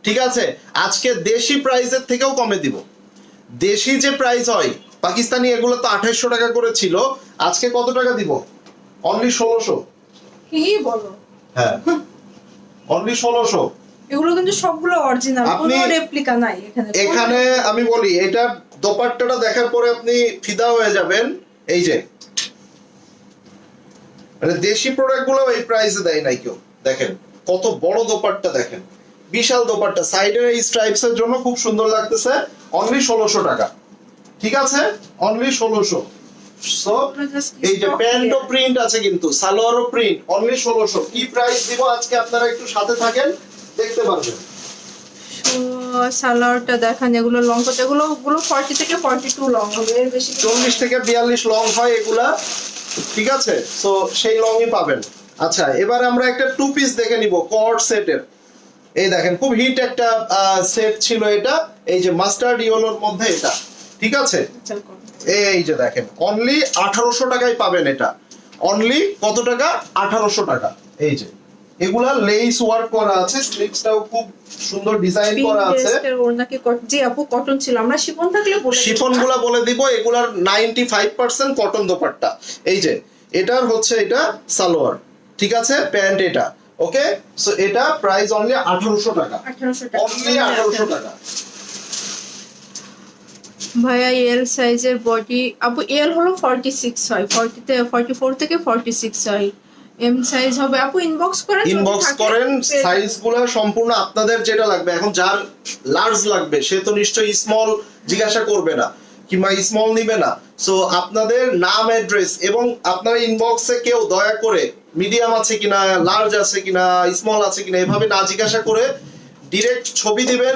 B: ঠিক আছে, আজকে দেশি প্রাইসের থেকেও কমে দিব। দেশি যে প্রাইস হয় পাকিস্তানি, এগুলো তো 2800 টাকা করে ছিল, আজকে কত টাকা দিব? অনলি 1600।
A: কি বলো?
B: হ্যাঁ, অনলি 1600।
A: এগুলো কিন্তু সবগুলো অরিজিনাল,
B: আপনি
A: কোনো রেপ্লিকা নাই এখানে।
B: এখানে আমি বলি, এটা দোপাট্টাটা দেখার পরে আপনি ফিদা হয়ে যাবেন। এই যে মানে দেশি প্রোডাক্ট গুলো এই প্রাইসে দেয় নাই কেউ। দেখেন কত বড় দোপাট্টা, দেখেন বিশাল দোপাট্টা, সাইডের এই স্ট্রাইপস এর জন্য খুব সুন্দর লাগতেছে। অনলি 1600 টাকা, ঠিক আছে, অনলি 1600। সো এই যে প্যান্টও প্রিন্ট আছে কিন্তু, সালোয়ারও প্রিন্ট, অনলি 1600। কি প্রাইস দিব আজকে, আপনারা একটু সাথে থাকেন, দেখতে পারবেন।
A: সালোয়ারটা দেখেন, এগুলো লং কত, এগুলো 40 থেকে 42 লং হবে, এর বেশি
B: 40 থেকে 42 লং হয় এগুলা, ঠিক আছে। সো সেই লংই পাবেন। আচ্ছা, এবার আমরা একটা টু পিস দেখে নিব কর্ড সেটের। এই দেখেন খুব হিট একটা সেট ছিল এটা, এই যে মাস্টার্ড ইয়েলোর মধ্যে এটা, ঠিক আছে। এই যে দেখেন অনলি 1800 টাকায় পাবেন এটা। অনলি কত টাকা? 1800 টাকা। এই যে এগুলা লেস ওয়ার্ক করা আছে, স্লিপসটাও খুব সুন্দর ডিজাইন করা আছে।
A: ওনাকে জি আপু কটন ছিল, আমরা শিফন থাকলে বলে
B: শিফন গুলা বলে দিব, এগুলার 95% কটন দোপাট্টা। এই যে এটার হচ্ছে এটা সালোয়ার, ঠিক আছে, প্যান্ট এটা, ওকে। সো এটা প্রাইস অনলি 1800 টাকা,
A: 1800 টাকা,
B: অনলি 1800 টাকা।
A: ভাইয়া এল সাইজের বডি, আপু এল হলো 46 হয়, 44 থেকে 46 হয়। এম সাইজ হবে, আপু ইনবক্স করেন,
B: ইনবক্স করেন, সাইজগুলো সম্পূর্ণ আপনাদের যেটা লাগবে। এখন যার লার্জ লাগবে সে তো নিশ্চয়ই স্মল জিজ্ঞাসা করবে না, কিংবা স্মল নিবে না। সো আপনাদের নাম, অ্যাড্রেস, এবং আপনার ইনবক্সে কেউ দয়া করে মিডিয়াম আছে কিনা, লার্জ আছে কিনা, স্মল আছে কিনা এভাবে না জিজ্ঞাসা করে ডিরেক্ট ছবি দিবেন,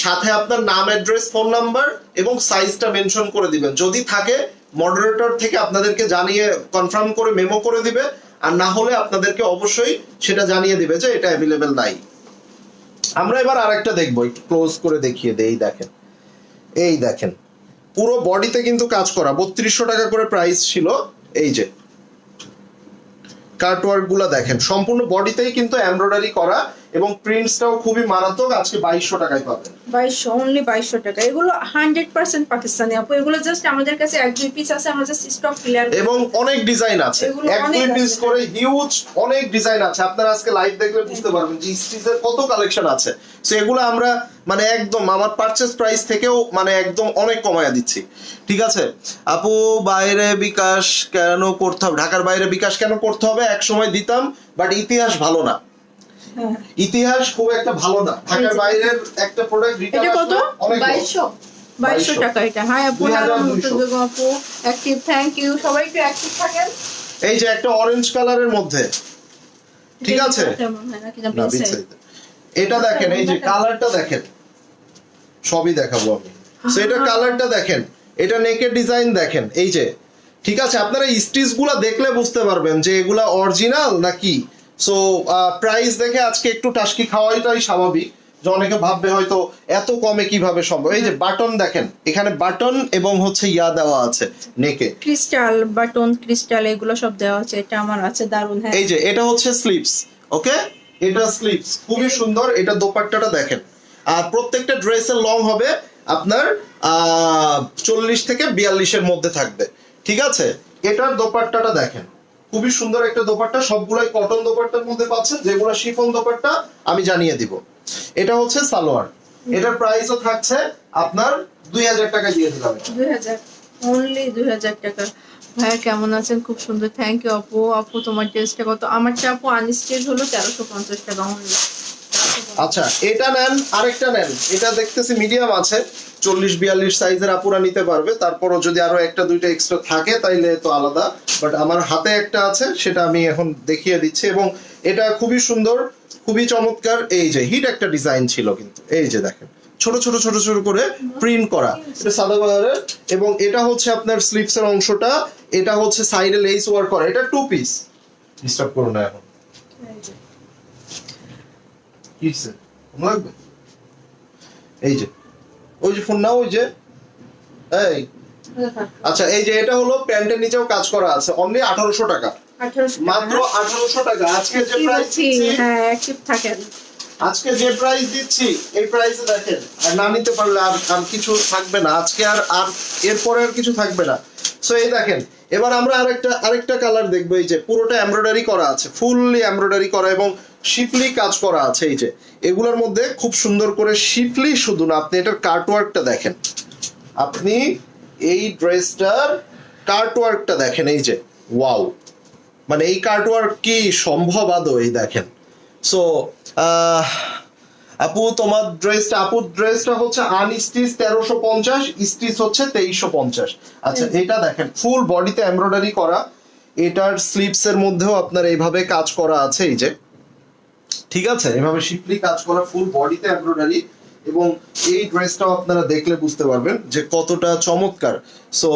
B: সাথে আপনার নাম, অ্যাড্রেস, ফোন নাম্বার এবং সাইজটা মেনশন করে দিবেন। যদি থাকে মডারেটর থেকে আপনাদেরকে জানিয়ে কনফার্ম করে মেমো করে দিবে, আর না হলে আপনাদেরকে অবশ্যই সেটা জানিয়ে দিবে যে এটা অ্যাভেলেবেল নাই। আমরা এবার আরেকটা দেখবো, একটু ক্লোজ করে দেখিয়ে দেই। দেখেন, এই দেখেন পুরো বডিতে কিন্তু কাজ করা, 3200 টাকা করে প্রাইস ছিল। এই যে কাটওয়ার্ক গুলা দেখেন, সম্পূর্ণ বডিতেই কিন্তু এমব্রয়ডারি করা, এবং প্রিন্টসটাও খুবই মারাত্মক। আজকে 2200 টাকায় পাবেন,
A: 2200, অনলি 2200 টাকা। এগুলো 100% পাকিস্তানি আপু, এগুলো জাস্ট আমাদের কাছে 1-2 পিস আছে, আমরা জাস্ট স্টক ক্লিয়ার।
B: এবং অনেক ডিজাইন আছে, এক দুই পিস করে হিউজ অনেক ডিজাইন আছে। আপনারা আজকে লাইভ দেখলে বুঝতে পারবেন যে স্টিচের কত কালেকশন আছে। সো এগুলো আমরা মানে একদম আমার পারচেজ প্রাইস থেকেও মানে একদম অনেক কমায়া দিচ্ছি, ঠিক আছে। আপু বাইরে বিকাশ কেন করতে হবে, ঢাকার বাইরে বিকাশ কেন করতে হবে? এক সময় দিতাম, বাট ইতিহাস ভালো না, ইতিহাস খুব একটা ভালো না। ঢাকার বাইরের একটা প্রোডাক্ট রিটার্ন
A: এটা কত? 2200 টাকা এটা। হ্যাঁ আপু, আপু অ্যাক্টিভ, থ্যাংক ইউ, সবাই একটু অ্যাক্টিভ থাকেন।
B: এই যে একটা অরেঞ্জ কালারের মধ্যে, ঠিক আছে, এটা দেখেন, এই যে কালারটা দেখেন, সবই দেখাবো আমি। সো এটা কালারটা দেখেন, এটা নেকের ডিজাইন দেখেন, এই যে, ঠিক আছে। আপনারা স্টিচ গুলা দেখলে বুঝতে পারবেন যে এগুলা অরিজিনাল নাকি। সো প্রাইস দেখে আজকে একটু টাস্কি খাওয়াইটাই স্বাভাবিক, যে অনেকে ভাববে হয়তো এত কমে কিভাবে সম্ভব। এই যে বাটন দেখেন, এখানে বাটন এবং হচ্ছে ইয়া দেওয়া আছে নেকে,
A: ক্রিস্টাল বাটন, ক্রিস্টাল এগুলো সব দেওয়া আছে। এটা আমার আছে, দারুন। হ্যাঁ,
B: এই যে এটা হচ্ছে স্লিপস, ওকে, এটা স্লিপস খুবই সুন্দর। এটা দোপাট্টাটা দেখেন, আর প্রত্যেকটা ড্রেসের লং হবে আপনার 40 থেকে 42 এর মধ্যে থাকবে, ঠিক আছে। এটার দোপাট্টাটা দেখেন, খুবই সুন্দর একটা দোপাট্টা, সবগুলাই কটন দোপাট্টার মধ্যে পাচ্ছেন। যেগুলো শিফন দোপাট্টা আমি জানিয়ে দিব। এটা হচ্ছে সালোয়ার, এটার প্রাইসও থাকছে আপনার 2000 টাকা দিয়ে দিলাম।
A: 2000, অনলি 2000 টাকা। ভাইয়া কেমন আছেন? খুব সুন্দর, থ্যাংক ইউ আপু। আপু তোমার ড্রেসটা কত? আমারটা আপু আনস্টেজ হলো 1350 টাকা অনলি।
B: আচ্ছা এটা নেন, আরেকটা নেন, এটা দেখতেছি মিডিয়াম আছে, 40-42 সাইজের আপুরা নিতে পারবে। তারপরও যদি আরো একটা দুইটা এক্সট্রা থাকে তাইলে তো আলাদা, বাট আমার হাতে একটা আছে, সেটা আমি এখন দেখিয়ে দিচ্ছি। এবং এটা খুবই সুন্দর, খুবই চমৎকার। এই যে হিট একটা ডিজাইন ছিল, কিন্তু এই যে দেখেন ছোট ছোট ছোট ছোট করে প্রিন্ট করা, এটা সাদা কালারের। এবং এটা হচ্ছে আপনার স্লিভস এর অংশটা, এটা হচ্ছে সাইডে লেস ওয়ার্ক করা, এটা 2 পিস। ডিস্টার্ব করো না এখন, কিসে লাগবে? এই যে ওই যে ফোন না, ওই যে এই আচ্ছা, এই যে এটা হলো প্যান্টের নিচেও কাজ করা আছে, অনলি 1800 টাকা,
A: 1800
B: মাত্র 1800 টাকা। আজকে যে প্রাইস দিচ্ছি,
A: হ্যাঁ অ্যাক্টিভ থাকেন।
B: আজকে যে প্রাইস দিচ্ছি এই প্রাইসে দেখেন, আর না নিতে পারলে আর আর কিছু থাকবে না আজকে, আর আর এরপরে আর কিছু থাকবে না। সো এই দেখেন, এবার আমরা আরেকটা কালার দেখবো। এই যে পুরোটা এমব্রয়ডারি করা আছে, ফুললি এমব্রয়ডারি করা এবং শিপলি কাজ করা আছে। এই যে এগুলোর মধ্যে খুব সুন্দর করে শিপলি, শুধু না, আপনি এটার কার্টওয়ার্কটা দেখেন, আপনি এই ড্রেসটার কার্টওয়ার্কটা দেখেন, এই যে ওয়াও, মানে এই কার্টওয়ার্ক কি সম্ভব আদৌ? এই দেখেন। সো আপুর ড্রেসটা হচ্ছে আনস্টিচ 1350, স্টিচ হচ্ছে 2350। আচ্ছা এটা দেখেন ফুল বডিতে এমব্রয়ডারি করা, এটার স্লিভস এর মধ্যেও আপনার এইভাবে কাজ করা আছে, এই যে ঠিক আছে, এভাবে শিপলি কাজ করা, ফুল বডিতে এমব্রয়ডারি। এবং এই ড্রেসটাও আপনারা দেখলে বুঝতে পারবেন যে কতটা চমৎকার। সো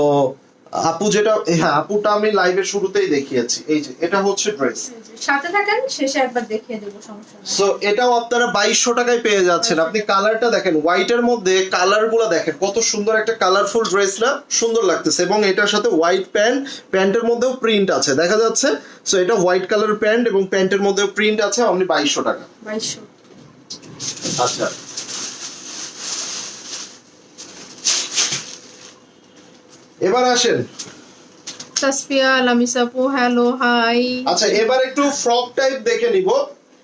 B: আপু যেটা, হ্যাঁ আপুটা আমি লাইভের শুরুতেই দেখিয়েছি। এই যে এটা হচ্ছে ড্রেস,
A: সাথে থাকেন, শেষে একবার দেখিয়ে দেব, সমস্যা নেই।
B: সো এটাও আপনারা 2200 টাকায় পেয়ে যাচ্ছেন। আপনি কালারটা দেখেন, হোয়াইটের মধ্যে কালার গুলো দেখেন, কত সুন্দর একটা কালারফুল ড্রেস না, সুন্দর লাগতেছে। এবং এটার সাথে হোয়াইট প্যান্ট, প্যান্টের মধ্যেও প্রিন্ট আছে, দেখা যাচ্ছে। সো এটা হোয়াইট কালার প্যান্ট এবং প্যান্টের মধ্যেও প্রিন্ট আছে, অনলি 2200 টাকা।
A: 2200।
B: আচ্ছা এবার আসেন,
A: তাসফিয়া লামিস আপু, হ্যালো হাই।
B: আচ্ছা এবার একটু ফ্রক টাইপ দেখে নিব।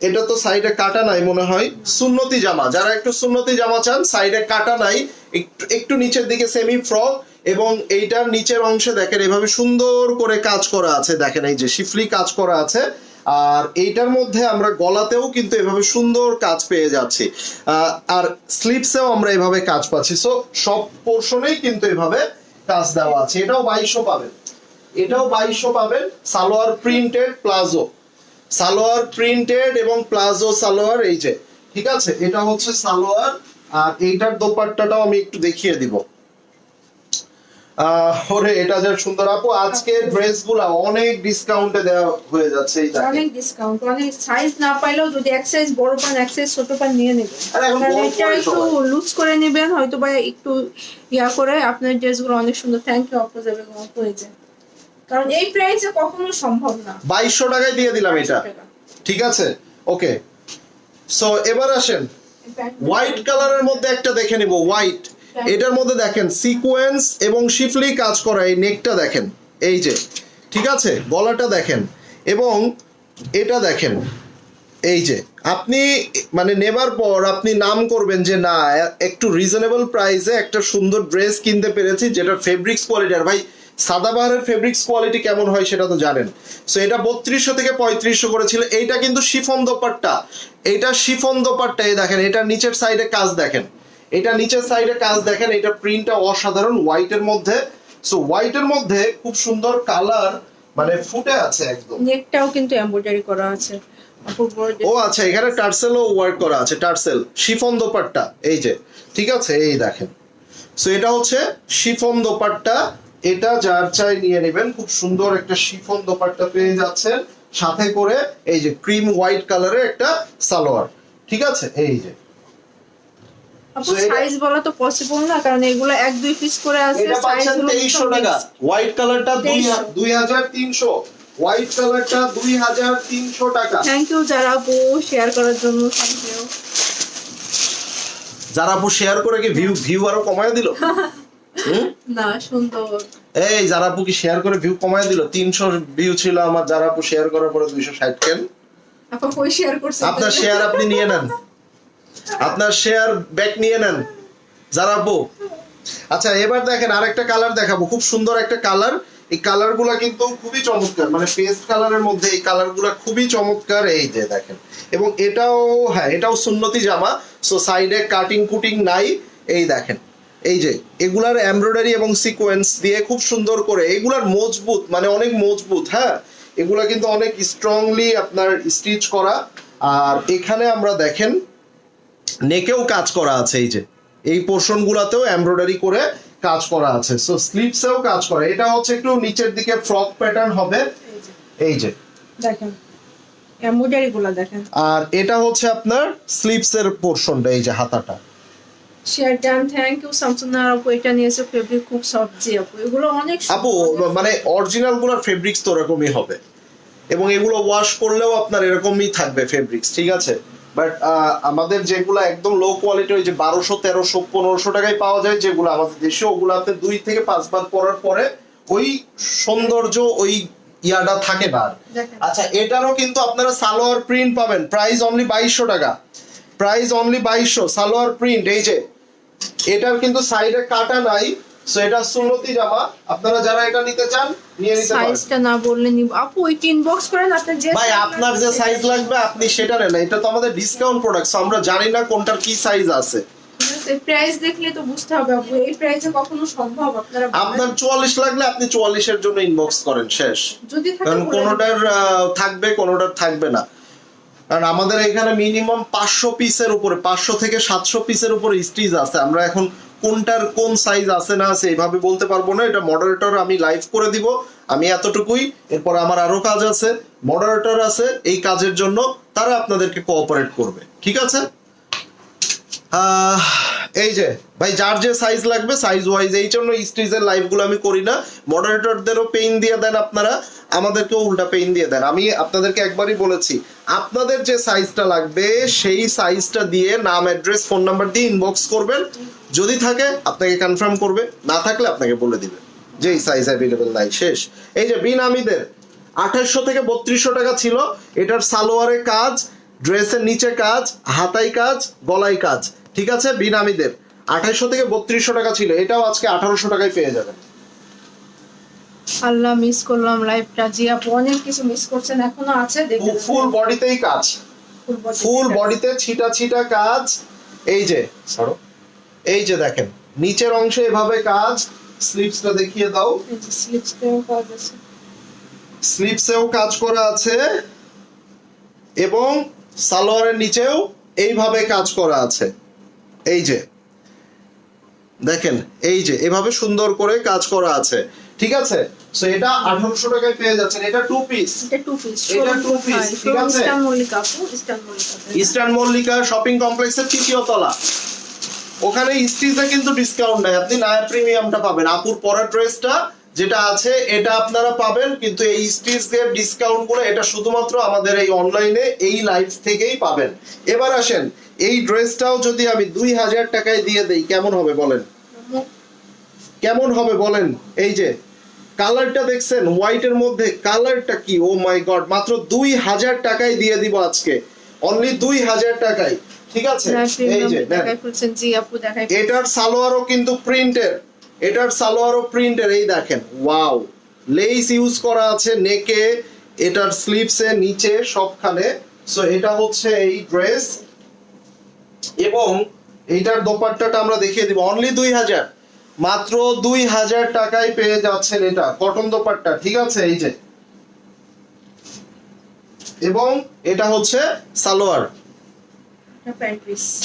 B: এটা তো সাইডে কাটা নাই মনে হয়, সুন্নতি জামা, যারা একটু সুন্নতি জামা চান, সাইডে কাটা নাই, একটু একটু নিচের দিকে সেমি ফ্রক। এবং এইটার নিচের অংশে দেখেন এভাবে সুন্দর করে কাজ করা আছে, দেখেন এই যে শিফলি কাজ করা আছে। আর এইটার মধ্যে আমরা গলাতেও কিন্তু এভাবে সুন্দর কাজ পেয়ে যাচ্ছি, আর স্লিভসেও আমরা এভাবে কাজ পাচ্ছি। সো সব পোর্শনেই কিন্তু এভাবে কাজ দেওয়া আছে। এটাও 2200 পাবেন, এটাও 2200 পাবেন। Salwar printed palazzo, salwar printed এবং প্লাজো সালোয়ার, এই যে ঠিক আছে, এটা হচ্ছে সালোয়ার। আর এইটার দোপাট্টাটাও আমি একটু দেখিয়ে দিব। ওরে এটা যে সুন্দর আপু, আজকে ড্রেসগুলো অনেক ডিসকাউন্টে দেওয়া হয়ে যাচ্ছে। এই দেখেন
A: অনেক ডিসকাউন্ট, অনেক সাইজ না পাইলেও যদি এক সাইজ বড় পান, এক সাইজ ছোট পান নিয়ে নেবেন।
B: আরে এখন
A: কারণ
B: বড়
A: এটা
B: পরে
A: একটু
B: সবাই।
A: লুজ করে নেবেন হয়তো, বা একটু ইয়া করে। আপনার ড্রেসগুলো অনেক সুন্দর, থ্যাংক ইউ আপু যাবে হয়ে যায়, কারণ এই প্রাইসে কখনো সম্ভব না।
B: 2200 টাকায় দিয়ে দিলাম এটা, ঠিক আছে ওকে। সো এবার আসেন, হোয়াইট কালারের মধ্যে একটা দেখে নিব, হোয়াইট। এটার মধ্যে দেখেন সিকোয়েন্স এবং শিফলি কাজ করা, এই নেকটা দেখেন, এই যে ঠিক আছে, গলাটা দেখেন, এবং এটা দেখেন। এই যে আপনি মানে নেবার পর আপনি নাম করবেন যে না, একটু রিজনেবল প্রাইসে একটা সুন্দর ড্রেস কিনতে পেরেছি, যেটা ফেব্রিক্স কোয়ালিটি। আর ভাই সাদাবাহারের ফেব্রিক্স কোয়ালিটি কেমন হয় সেটা তো জানেন। সো এটা 3200 থেকে 3500 করেছিল। এইটা কিন্তু শিফন দোপাট্টা, এটা শিফন দোপাট্টা। এই দেখেন এটার নিচের সাইডে কাজ দেখেন, এটা নিচের সাইডে কাজ দেখেন, এটা প্রিন্টটা অসাধারণ হোয়াইটের মধ্যে। সো হোয়াইটের মধ্যে খুব সুন্দর কালার, মানে ফুটে আছে একদম।
A: নেকটাও কিন্তু এমব্রয়ডারি করা আছে।
B: ও আচ্ছা, এখানে টার্সেলও ওয়ার্ক করা আছে, টার্সেল শিফন দোপাট্টা, এই যে ঠিক আছে, এই দেখেন। সো এটা হচ্ছে শিফন দোপাট্টা, এটা যার চাই নিয়ে নেবেন। খুব সুন্দর একটা শিফন দোপাট্টা পেয়ে যাচ্ছেন, সাথে করে এই যে ক্রিম হোয়াইট কালারের একটা সালোয়ার, ঠিক আছে। এই যে
A: আপু সাইজ বলা তো পসিবল না, কারণ এগুলো 1-2 পিস করে আছে।
B: এটা পাচ্ছেন 2300 টাকা। হোয়াইট কালারটা 2300, হোয়াইট কালারটা 2300 টাকা।
A: থ্যাংক ইউ যারা আপু শেয়ার করার জন্য, থ্যাংক ইউ।
B: যারা আপু শেয়ার করে কি ভিউ আরো কমায় দিল?
A: না সুন্দর।
B: এই যারা আপু কি শেয়ার করে ভিউ কমায় দিল? 300 ভিউ ছিল আমার, যারা আপু শেয়ার করার পরে 260 কেন?
A: আপু কই শেয়ার করছেন?
B: আপনার শেয়ার আপনি নিয়ে নেন, আপনার শেয়ার ব্যাক নিয়ে নেন যারা আপু। আচ্ছা এবার দেখেন আরেকটা কালার দেখাবো, খুব সুন্দর একটা কালার। এই কালারগুলা কিন্তু খুবই চমৎকার, মানে পেস্ট কালারের মধ্যে এই কালারগুলা খুবই চমৎকার। এই যে দেখেন, এবং এটাও হ্যাঁ এটাও সুন্নতি জামা। সো সাইডে কাটিং কুটিং নাই। এই দেখেন, এই যে এগুলার এমব্রয়ডারি এবং সিকোয়েন্স দিয়ে খুব সুন্দর করে, এগুলার মজবুত মানে অনেক মজবুত। হ্যাঁ, এগুলা কিন্তু অনেক স্ট্রংলি আপনার স্টিচ করা। আর এখানে আমরা দেখেন নেকেও কাজ করা আছে, এই যে এই পোর্শন গুলাতেও এমব্রয়ডারি করে কাজ করা আছে। সো স্লিভসেও কাজ করে। এটা হচ্ছে একটু নিচের দিকে ফ্রক প্যাটার্ন হবে, এই যে
A: দেখেন এমব্রয়ডারি গুলো দেখেন।
B: আর এটা হচ্ছে আপনার স্লিভস এর পোর্শনটা, এই যে হাতাটা।
A: শেয়ার ডান, থ্যাংক ইউ শামসুন্নাহর আপু। এটা নিয়েছে ফেব্রিক খুব সফট জি আপু, এগুলো অনেক
B: আপু মানে অরিজিনাল গুলোর ফেব্রিক্স তো এরকমই হবে, এবং এগুলো ওয়াশ করলেও আপনার এরকমই থাকবে ফেব্রিক্স, ঠিক আছে। বাট আমাদের যেগুলো একদম লো কোয়ালিটি, ওই যে 1200 1300 1500 টাকায় পাওয়া যায় যেগুলো আমাদের দেশে, ওগুলো আপনি 2 থেকে 5 বার পরার পরে ওই সৌন্দর্য ওই ইয়াটা থাকে না আর।
A: দেখেন।
B: আচ্ছা, এটারও কিন্তু আপনারা সালোয়ার প্রিন্ট পাবেন, প্রাইস অনলি 2200 টাকা, প্রাইস অনলি 2200 সালোয়ার প্রিন্ট। এই যে এটার কিন্তু সাইডে কাটা নাই। সো এটা সুন্নতি জামা, আপনারা যারা এটা নিতে চান নিয়ে নিতে পারেন।
A: সাইজটা না বললে নিব আপু, ওইটা ইনবক্স করেন আপনার যে
B: ভাই আপনার যে সাইজ লাগবে আপনি সেটা নেন, এটা তো আমাদের ডিসকাউন্ট প্রোডাক্ট, আমরা জানি না কোনটার কি সাইজ আছে।
A: প্রাইস দেখলে তো বুঝতে হবে আপু, এই প্রাইসে কখনো সম্ভব আপনারা
B: আপনার 44 লাগলে আপনি 44 এর জন্য ইনবক্স করেন, শেষ।
A: যদি থাকে
B: কারণ
A: বলে
B: কোনোটার থাকবে কোনোটার থাকবে না, কারণ আমাদের এখানে মিনিমাম 500 পিসের উপরে, 500 থেকে 700 পিসের উপরে স্টিচ আছে। আমরা এখন কোনটার কোন সাইজ আছে না আছে এইভাবে বলতে পারবো না, এটা মডারেটর আমি লাইভ করে দিব। আমি এতটুকুই, এরপর আমার আরো কাজ আছে, মডারেটর আছে এই কাজের জন্য, তারা আপনাদেরকে কোঅপারেট করবে, ঠিক আছে। এই যে ভাই যার যে সাইজ লাগবে সাইজ ওয়াইজ, এই জন্য স্টিচের লাইভ গুলো আমি করি না। মডারেটরদেরও পেইন দিয়ে দেন আপনারা, আমাদেরকেও উল্টা পেইন দিয়ে দেন। আমি আপনাদেরকে একবারই বলেছি, আপনাদের যে সাইজটা লাগবে সেই সাইজটা দিয়ে নাম অ্যাড্রেস ফোন নাম্বার দিয়ে ইনবক্স করবেন। যদি থাকে আপনাকে কনফার্ম করবে, না থাকলে আপনাকে বলে দিবে যে এই সাইজ অ্যাভেলেবেল নাই, শেষ। এই যে বিন আমিদের 2800 থেকে 3200 টাকা ছিল। এটার সালোয়ারে কাজ, ড্রেসের নিচে কাজ, হাতায় কাজ, গলায় কাজ, ঠিক আছে। বিন আমিদের 2800 থেকে 3200 টাকা ছিল, এটাও আজকে 1800 টাকায় পেয়ে যাবেন।
A: আল্লাহ মিস করলাম লাইভটা জি আপু, অনেক কিছু মিস করছেন, এখনো আছে দেখুন।
B: ফুল বডিতেই কাজ, ফুল বডিতে ছিটা ছিটা কাজ। এই যে সরো, এই যে দেখেন নিচের অংশে এভাবে কাজ। স্লিভসটা দেখিয়ে দাও,
A: স্লিপসটাও কাজ আছে,
B: স্লিভসেও কাজ করা আছে, এবং সালোয়ারের নিচেও এইভাবে কাজ করা আছে। এই যে দেখেন, এই যে এভাবে সুন্দর করে কাজ করা আছে, ঠিক আছে। সো এটা 1800 টাকায় পেয়ে যাচ্ছেন। এটা 2 পিস,
A: এটা 2 পিস,
B: এটা 2 পিস, ঠিক আছে।
A: ইস্টার্ন মল্লিকা আপু, eastern Mallika,
B: eastern Mallika shopping কমপ্লেক্সের 3য় তলা, ওখানে স্টিচে কিন্তু ডিসকাউন্ট নাই, আপনি নায়া প্রিমিয়ামটা পাবেন। আপুর পরা ড্রেসটা যেটা আছে এটা আপনারা পাবেন, কিন্তু এই স্টিচ দিয়ে ডিসকাউন্ট করে এটা শুধুমাত্র আমাদের এই অনলাইনে এই লাইভ থেকেই পাবেন। এবার আসেন, এই ড্রেসটাও যদি আমি 2000 টাকায় দিয়ে দেই কেমন হবে বলেন, কেমন হবে বলেন। এই যে কালারটা দেখছেন হোয়াইটের মধ্যে, কালারটা কি, ও মাই গড, মাত্র 2000 টাকায় দিয়ে দিব আজকে, অনলি 2000 টাকায়, ঠিক আছে। এই যে
A: দেখাই বলছেন জি আপু, দেখাই।
B: এটার সালোয়ারও কিন্তু প্রিন্টের, এটার সালোয়ারও প্রিন্টের, এই দেখেন ওয়াও, লেস ইউজ করা আছে নেকে, এটার স্লিভসে নিচে সবখানে। সো এটা হচ্ছে এই ড্রেস, এবং এইটার দোপাট্টাটা আমরা দেখিয়ে দিব, অনলি 2000, মাত্র 2000 টাকায় পেয়ে যাচ্ছেন এটা কটন দোপাট্টা, ঠিক আছে। এই যে, এবং এটা হচ্ছে সালোয়ার,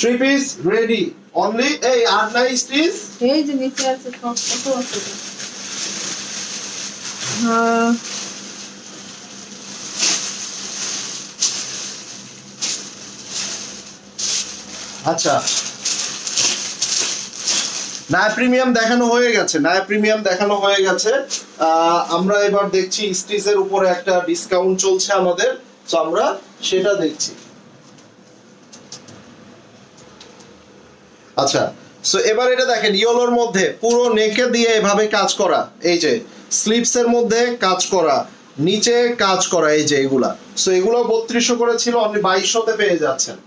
B: 3 পিস রেডি, অনলি এই আর নাই স্টিচ।
A: এই যে নিচে আছে সব কত আছে।
B: আচ্ছা, নায়া প্রিমিয়াম দেখানো হয়ে গেছে, নায়া প্রিমিয়াম দেখানো হয়ে গেছে। আমরা এবার দেখছি স্টিচের উপরে একটা ডিসকাউন্ট চলছে আমাদের, তো আমরা সেটা দেখছি। আচ্ছা, সো এবার এটা দেখেন ইয়েলোর মধ্যে পুরো নেকে দিয়ে এভাবে কাজ করা, এই যে স্লিভস এর মধ্যে কাজ করা, নিচে কাজ করা, এই যে এগুলা। সো এগুলো 3200 করে ছিল, আপনি 2200 তে পেয়ে যাচ্ছেন,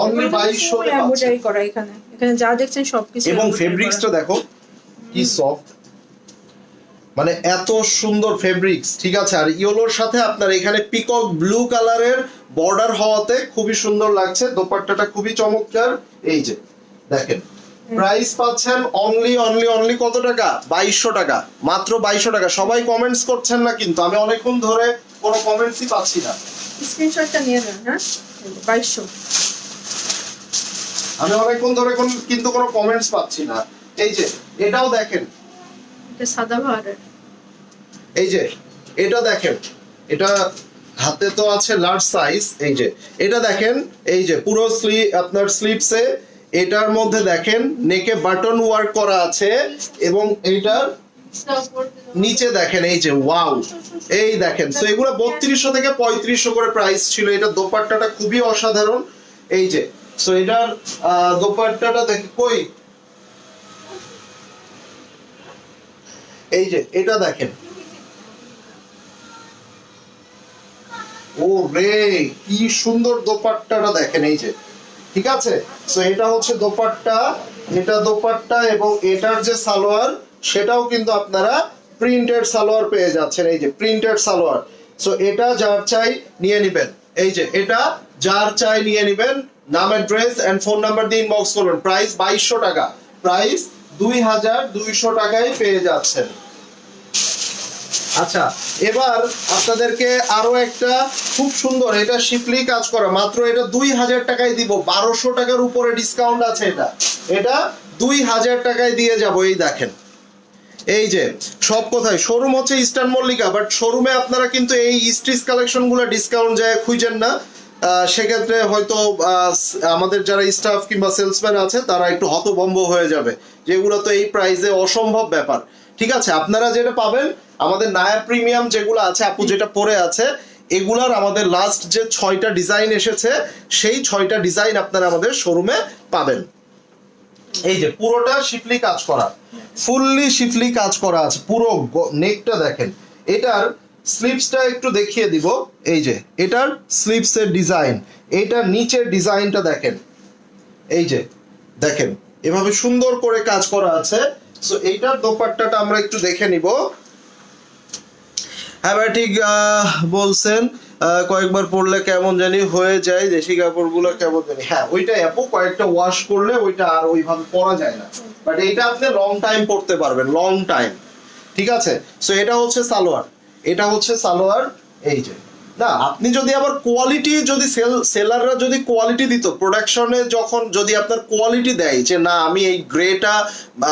B: অনলি 2200 তে
A: এমব্রয়ডারি করা এখানে, এখানে যা দেখছেন সবকিছু।
B: এবং ফেব্রিক্সটা দেখো কি সফট, মানে এত সুন্দর ফেব্রিক্স, ঠিক আছে। আর ইয়েলোর সাথে আপনার এখানে পিকক ব্লু কালারের বর্ডার হওয়াতে খুবই সুন্দর লাগছে। দোপাট্টাটা খুবই চমৎকার। এই যে দেখেন, প্রাইস পাচ্ছেন অনলি কত টাকা? 2200 টাকা, মাত্র 2200 টাকা। সবাই কমেন্টস করছেন না কিন্তু, আমি অনেকক্ষণ ধরে কোনো কমেন্টসই পাচ্ছি না।
A: স্ক্রিনশটটা নিয়ে নেন। হ্যাঁ, 2200।
B: আমি অনেকক্ষণ ধরে কিন্তু কোনো কমেন্টস পাচ্ছি না। এই যে এটাও দেখেন,
A: এটা সাদা ভারের।
B: এই যে এটা দেখেন, এটা হাতে তো আছে লার্জ সাইজ। এই যে এটা দেখেন, এই যে পুরো আপনার স্লিভসে এটার মধ্যে দেখেন নেকে বাটন ওয়ার্ক করা আছে, এবং এইটার নিচে দেখেন এই যে ওয়াও, এই দেখেন। সো এগুলো 3200 থেকে 3500 করে প্রাইস ছিল। এটা দোপাট্টাটা খুবই অসাধারণ। এই যে সো এটার দোপাট্টাটা দেখে কই, এই যে এটা দেখেন, ও রে কি সুন্দর দোপাট্টাটা দেখেন। এই যে ঠিক আছে, সো এটা হচ্ছে দোপাট্টা, এটা দোপাট্টা, এবং এটার যে সালোয়ার সেটাও কিন্তু আপনারা প্রিন্টেড সালোয়ার পেয়ে যাচ্ছেন। এই যে প্রিন্টেড সালোয়ার। সো এটা যার চাই নিয়ে নেবেন। এই যে এটা যার চাই নিয়ে নেবেন। নাম, অ্যাড্রেস এন্ড ফোন নাম্বার দিয়ে ইনবক্স করবেন। প্রাইস 2200 টাকা, প্রাইস 2200 টাকায় পেয়ে যাচ্ছেন। আচ্ছা, এবার আপনাদেরকে আরো একটা খুব সুন্দর, এটা শিপলি কাজ করা, মাত্র এটা 2000 টাকায় দিব। 1200 টাকার উপরে ডিসকাউন্ট আছে। এটা 2000 টাকায় দিয়ে যাব। এই দেখেন, এই যে সব কোথায় শোরুম হচ্ছে ইস্টার্ন মল্লিকা, বাট শোরুমে আপনারা কিন্তু এই স্ট্রিচ কালেকশন গুলো ডিসকাউন্ট যায় খুঁজেন না। সেক্ষেত্রে হয়তো আমাদের যারা স্টাফ কিংবা সেলসম্যান আছে তারা একটু হতভম্ব হয়ে যাবে, যেগুলো তো এই প্রাইসে অসম্ভব ব্যাপার। ঠিক আছে, আপনারা যেটা পাবেন আমাদের নায়া প্রিমিয়াম যেগুলো আছে, আপু যেটা পরে আছে, এগুলার আমাদের লাস্ট যে 6টা ডিজাইন এসেছে, সেই 6টা ডিজাইন আপনারা আমাদের শোরুমে পাবেন। এই যে পুরোটা শিফলি কাজ করা, ফুললি শিফলি কাজ করা আছে। পুরো নেকটা দেখেন। এটার স্লিভসটা একটু দেখিয়ে দিব। এই যে এটার স্লিভসের ডিজাইন, এটার নিচের ডিজাইনটা দেখেন। এই যে দেখেন, এভাবে সুন্দর করে কাজ করা আছে। সো এইটার দোপাট্টাটা আমরা একটু দেখে নিব। হ্যাঁ ভাই, ঠিক বলছেন। কয়েকবার পরলে কেমন জানি হয়ে যায়, দেশি কাপড়গুলো কেমন জানি। হ্যাঁ, ওইটা আপু কয়েকটা ওয়াশ করলে ওইটা আর ওইভাবে পরা যায় না, বাট এটা আপনি লং টাইম পরতে পারবেন, লং টাইম। ঠিক আছে, সো এটা হচ্ছে সালোয়ার, এটা হচ্ছে সালোয়ার। এই যে না, আপনি যদি আবার কোয়ালিটি, যদি সেলাররা যদি কোয়ালিটি দিত প্রোডাকশনে, যখন যদি আপনার কোয়ালিটি দেয় যে না আমি এই গ্রেটা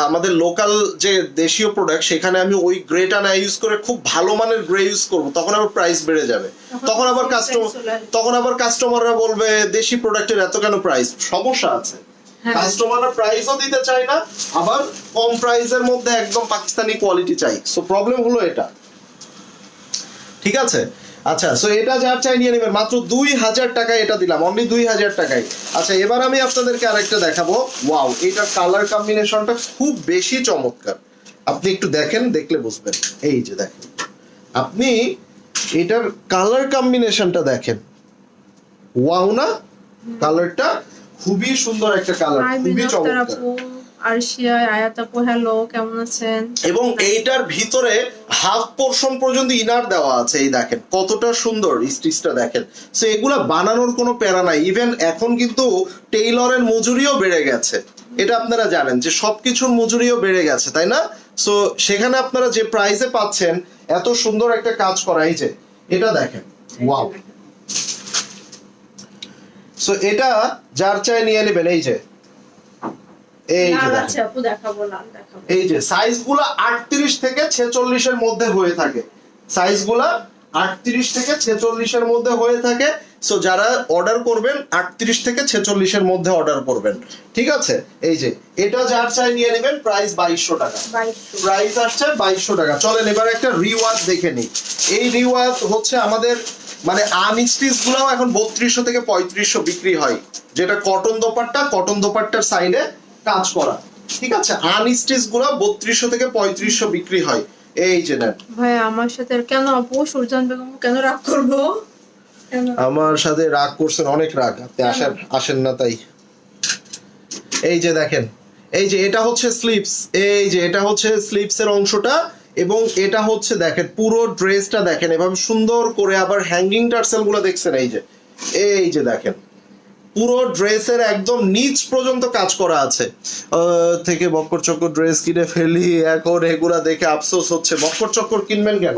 B: আমাদের লোকাল যে দেশীয় প্রোডাক্ট সেখানে আমি ওই গ্রেটা না ইউজ করে খুব ভালো মানের গ্রে ইউজ করব, তখন আবার প্রাইস বেড়ে যাবে। তখন আবার কাস্টমাররা বলবে দেশি প্রোডাক্টের এত কেন প্রাইস। সমস্যা আছে, কাস্টমাররা প্রাইসও দিতে চায় না, আবার কম প্রাইসের মধ্যে একদম পাকিস্তানি কোয়ালিটি চাই। সো প্রবলেম হলো এটা। ঠিক আছে, আচ্ছা, সো এটা যার চাই নিয়ে নেবেন। মাত্র 2000 টাকায় এটা দিলাম, অনলি 2000 টাকায়। আচ্ছা, এবার আমি আপনাদেরকে আরেকটা দেখাবো। ওয়াও, এটার কালার কম্বিনেশনটা খুব বেশি চমৎকার। আপনি একটু দেখেন, দেখলে বুঝবেন। এই যে দেখেন, আপনি এটার কালার কম্বিনেশনটা দেখেন। ওয়াও না, কালারটা খুবই সুন্দর একটা কালার, খুবই চমৎকার।
A: আরশিয়া, আয়াত আপু, হ্যালো, কেমন আছেন?
B: এবং এইটার ভিতরে হাফ পোরশন পর্যন্ত ইনার দেওয়া আছে। এই দেখেন কতটা সুন্দর স্টিচটা দেখেন। সো এগুলা বানানোর কোনো প্যারা নাই। ইভেন এখন কিন্তু টেইলরের মজুরিও বেড়ে গেছে, এটা আপনারা জানেন যে সবকিছুর মজুরিও বেড়ে গেছে, তাই না? সো সেখানে আপনারা যে প্রাইসে পাচ্ছেন এত সুন্দর একটা কাজ করা। এই যে এটা দেখেন, ওয়াও। সো এটা যার চাই নিয়ে নেবেন। এই যে এই যে সাইজগুলো 38 থেকে 46 এর মধ্যে হয়ে থাকে, সাইজগুলো 38 থেকে 46 এর মধ্যে হয়ে থাকে। সো যারা অর্ডার করবেন 38 থেকে 46 এর মধ্যে অর্ডার করবেন। ঠিক আছে, এই যে এটা যার চাই নিয়ে নেবেন। প্রাইস 2200 টাকা, প্রাইস আসছে 2200 টাকা। চলেন এবার একটা রিওয়াজ দেখে নিই। এই রিওয়াজ হচ্ছে আমাদের মানে আনস্টিচ গুলাও এখন 3200 থেকে 3500 বিক্রি হয়, যেটা কটন দোপাট্টা, কটন দোপাট্টার সাইডে কাজ করা। ঠিক আছে, আনস্টিচ গুলো 3200 থেকে 3500 বিক্রি হয়। এই যে নেন।
A: ভাই আমার সাথে কেন আপু সুরজান বেগম কেন রাগ করবো?
B: আমার সাথে রাগ করছেন, অনেক রাগ। আপনি আসেন না তাই। এই যে দেখেন, এই যে এটা হচ্ছে স্লিভস, এই যে এটা হচ্ছে স্লিভস এর অংশটা, এবং এটা হচ্ছে দেখেন পুরো ড্রেসটা দেখেন এভাবে সুন্দর করে, আবার হ্যাঙ্গিং টার্সেল গুলো দেখছেন এই যে দেখেন পুরো ড্রেসের একদম নিচ পর্যন্ত কাজ করা আছে। থেকে বক্কর চক্কর ড্রেস কিনে ফেলি, এখন এগুলা দেখে আফসোস হচ্ছে। বক্কর চক্কর কিনবেন কেন?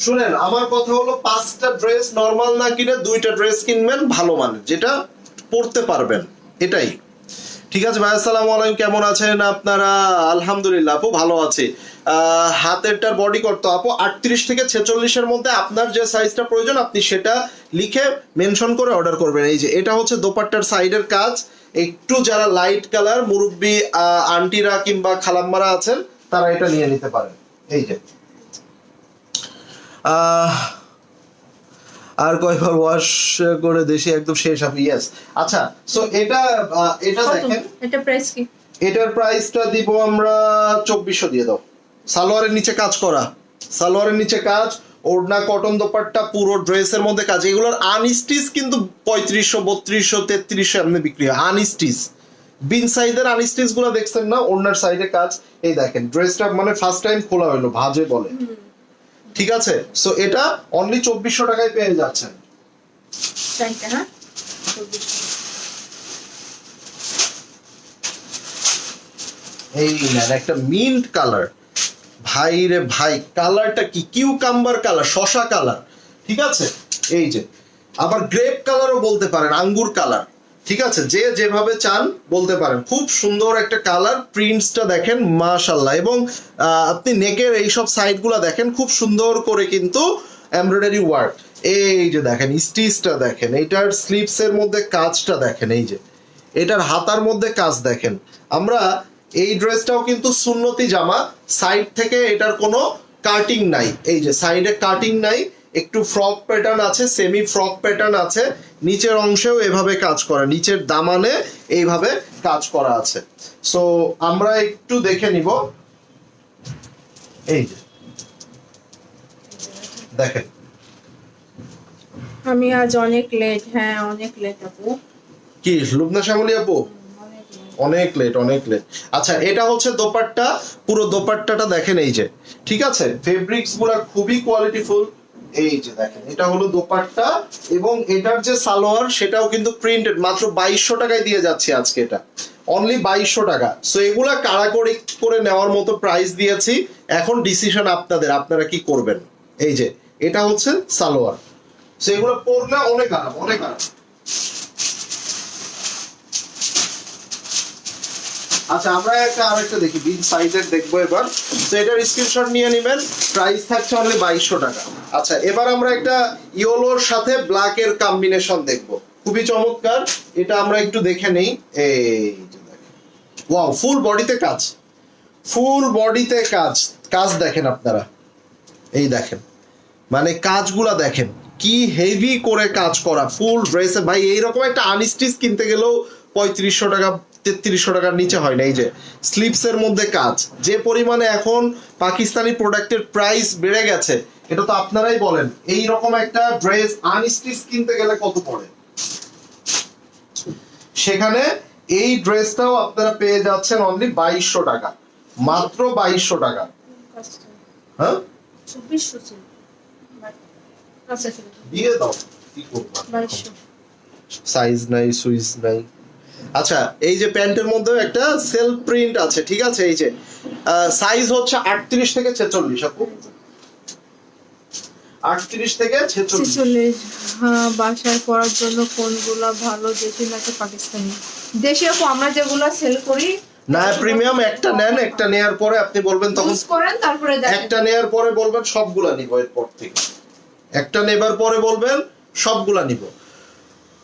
B: শুনেন আমার কথা হলো 5টা ড্রেস নরমাল না কিনে 2টা ড্রেস কিনবেন ভালো মানের, যেটা পরতে পারবেন, এটাই। ঠিক আছে ভাই, আসসালামু আলাইকুম, কেমন আছেন আপনারা? আলহামদুলিল্লাহ আপু ভালো আছি। হাতেরটার বডি করতো আপু 38 থেকে 46 এর মধ্যে আপনার যে সাইজটা প্রয়োজন আপনি সেটা লিখে মেনশন করে অর্ডার করবেন। এই যে এটা হচ্ছে দোপাট্টার সাইডের কাজ, একটু যারা লাইট কালার মুরব্বি আন্টিরা কিংবা খালাম্মারা আছেন তারা এটা নিয়ে নিতে পারেন। এই যে আর কয়বার ওয়াশ করে দেশে একদম শেষ আপনি। ইয়েস, আচ্ছা সো এটা দেখেন,
A: এটা প্রাইস কি?
B: এটার প্রাইসটা দিব আমরা 2400 দিয়ে দাও। সালোয়ারের নিচে কাজ করা, সালোয়ারের নিচে কাজ, ওড়না কটন দোপাট্টা, পুরো ড্রেসের মধ্যে কাজ। এগুলোর আনস্টিচ কিন্তু 3500 3200 3300 এমনি বিক্রি হয় আনস্টিচ। বিন সাইজের আনস্টিচ গুলো দেখছেন না, ওড়নার সাইডে কাজ। এই দেখেন ড্রেসটা মানে ফার্স্ট টাইম খোলা হলো, ভাজে বলে। ঠিক আছে, সো এটা অনলি 2400 টাকায় পেয়ে যাচ্ছেন।
A: হ্যাঁ
B: এই নেন একটা মিন্ট কালার, ভাই রে ভাই কালারটা কি কিউকাম্বার কালার, শশা কালার। ঠিক আছে, এই যে আবার গ্রেপ কালারও বলতে পারেন, আঙ্গুর কালার। ঠিক আছে, যে যেভাবে চান বলতে পারেন। খুব সুন্দর একটা কালার, প্রিন্টসটা দেখেন মাশাআল্লাহ। এবং আপনি নেকের এইসব সাইডগুলো দেখেন খুব সুন্দর করে কিন্তু এমব্রয়ডারি ওয়ার্ক। এই যে দেখেন স্টিচটা দেখেন, এটার স্লিভস এর মধ্যে কাজটা দেখেন, এই যে এটার হাতার মধ্যে কাজ দেখেন। আমরা এই ড্রেসটাও কিন্তু সুন্নতি জামা, সাইড থেকে এটার কোনো কাটিং নাই। এই যে সাইডে কাটিং নাই, একটু ফ্রক প্যাটার্ন আছে, সেমি ফ্রক প্যাটার্ন আছে, নিচের অংশেও এভাবে কাজ করা, নিচের দামানে এইভাবে কাজ করা আছে। সো আমরা একটু দেখে নিব। এই যে দেখেন,
A: আমি আজ অনেক লেট। হ্যাঁ অনেক লেট আপু।
B: কি লুবনা শ্যামলী আপু? অনেক লেট, অনেক লেট। আচ্ছা এটা হচ্ছে দোপাট্টা, পুরো দোপাট্টাটা দেখেন। এই যে ঠিক আছে, ফেব্রিক্স গুলা খুবই কোয়ালিটিফুল। এই যে দেখেন এটা হলো দোপাট্টা, এবং এটার যে সালোয়ার সেটাও কিন্তু প্রিন্টেড। মাত্র 2200 টাকায় দিয়ে যাচ্ছে আজকে, এটা অনলি 2200 টাকা। সো এগুলা কারাকড়ি করে নেওয়ার মতো প্রাইস দিয়েছি। এখন ডিসিশন আপনাদের, আপনারা কি করবেন। এই যে এটা হচ্ছে সালোয়ার, সো এগুলো পরলে অনেক আরাম, অনেক আরাম। আচ্ছা আমরা আরেকটা দেখি, বিগ সাইজের দেখবো এবার। তো এটার স্ক্রিনশট নিয়ে নেবেন, প্রাইস থাকছে অনলি 2200 টাকা। আচ্ছা এবার আমরা একটা ইয়েলোর সাথে ব্ল্যাক এর কম্বিনেশন দেখবো, খুবই চমৎকার। এটা আমরা একটু দেখে নেই। এই যে দেখেন, ওয়াও, ফুল বডিতে কাজ, ফুল বডিতে কাজ। কাজ দেখেন আপনারা, এই দেখেন মানে কাজগুলা দেখেন কি হেভি করে কাজ করা ফুল ড্রেসে। ভাই এইরকম একটা আনস্টিচ কিনতে গেলেও 3500 টাকা 3300 টাকার নিচে হয় না। এই যে স্লিপস এর মধ্যে কাজ, যে পরিমাণে এখন পাকিস্তানি প্রোডাক্টের প্রাইস বেড়ে গেছে এটা তো আপনারাই বলেন। এই রকম একটা ড্রেস আনস্টিচ কিনতে গেলে কত পড়ে, সেখানে এই ড্রেসটাও আপনারা পেয়ে যাচ্ছেন অনলি 2200 টাকা, মাত্র 2200 টাকা। হ্যাঁ
A: 2400 ছিল। আচ্ছা ঠিক আছে
B: দিয়ে দাও, কি করবা,
A: 2200।
B: সাইজ নাই, সুইচ নাই। আচ্ছা এই যে প্যান্টের মধ্যে একটা সেলফ প্রিন্ট আছে। ঠিক আছে, এই যে সাইজ হচ্ছে 38 থেকে 46 আপু, 38 থেকে 46।
A: হ্যাঁ বাসায় পরার জন্য কোনগুলা ভালো, দেশি নাকি পাকিস্তানি? দেশি আপু আমরা যেগুলা সেল করি
B: না প্রিমিয়াম, একটা নেন, একটা নেয়ার পরে আপনি বলবেন, তখন
A: ইউজ করেন তারপরে দেখেন।
B: একটা নেয়ার পরে বলবেন সবগুলা নিব, এরপর থেকে একটা নেবার পরে বলবেন সবগুলা নিব।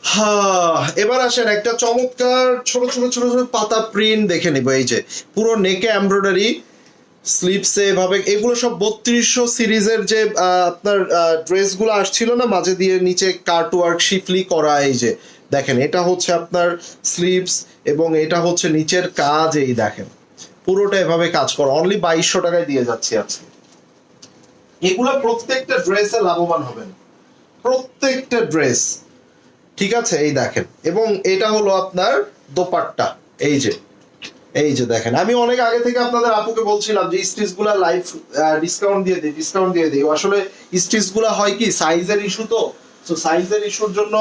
B: হ্যাঁ এবার আসেন একটা চমৎকার ছোট ছোট ছোট ছোট পাতা প্রিন্ট দেখে নিব। এই যে পুরো নেকে এমব্রয়ডারি, স্লিপসে এভাবে, এগুলো সব 3200 সিরিজের যে আপনার ড্রেসগুলো আসছিল না মাঝে দিয়ে, নিচে কাট ওয়ার্ক শিফলি করা। এই যে দেখেন এটা হচ্ছে আপনার স্লিপস, এবং এটা হচ্ছে নিচের কাজ। এই দেখেন পুরোটা এভাবে কাজ করা, অনলি 2200 টাকায় দিয়ে যাচ্ছি আজকে। এগুলো প্রত্যেকটা ড্রেসে লাভবান হবেন, প্রত্যেকটা ড্রেস। ঠিক আছে, এই দেখেন, এবং এটা হলো আপনার দোপাট্টা। এই যে এই যে দেখেন, আমি অনেক আগে থেকে আপনাদের আপুকে বলছিলাম যে স্টিচ গুলা লাইভ ডিসকাউন্ট দিয়ে দিই। আসলে স্টিচ গুলা হয় কি সাইজের ইস্যু, তো সাইজের ইস্যুর জন্য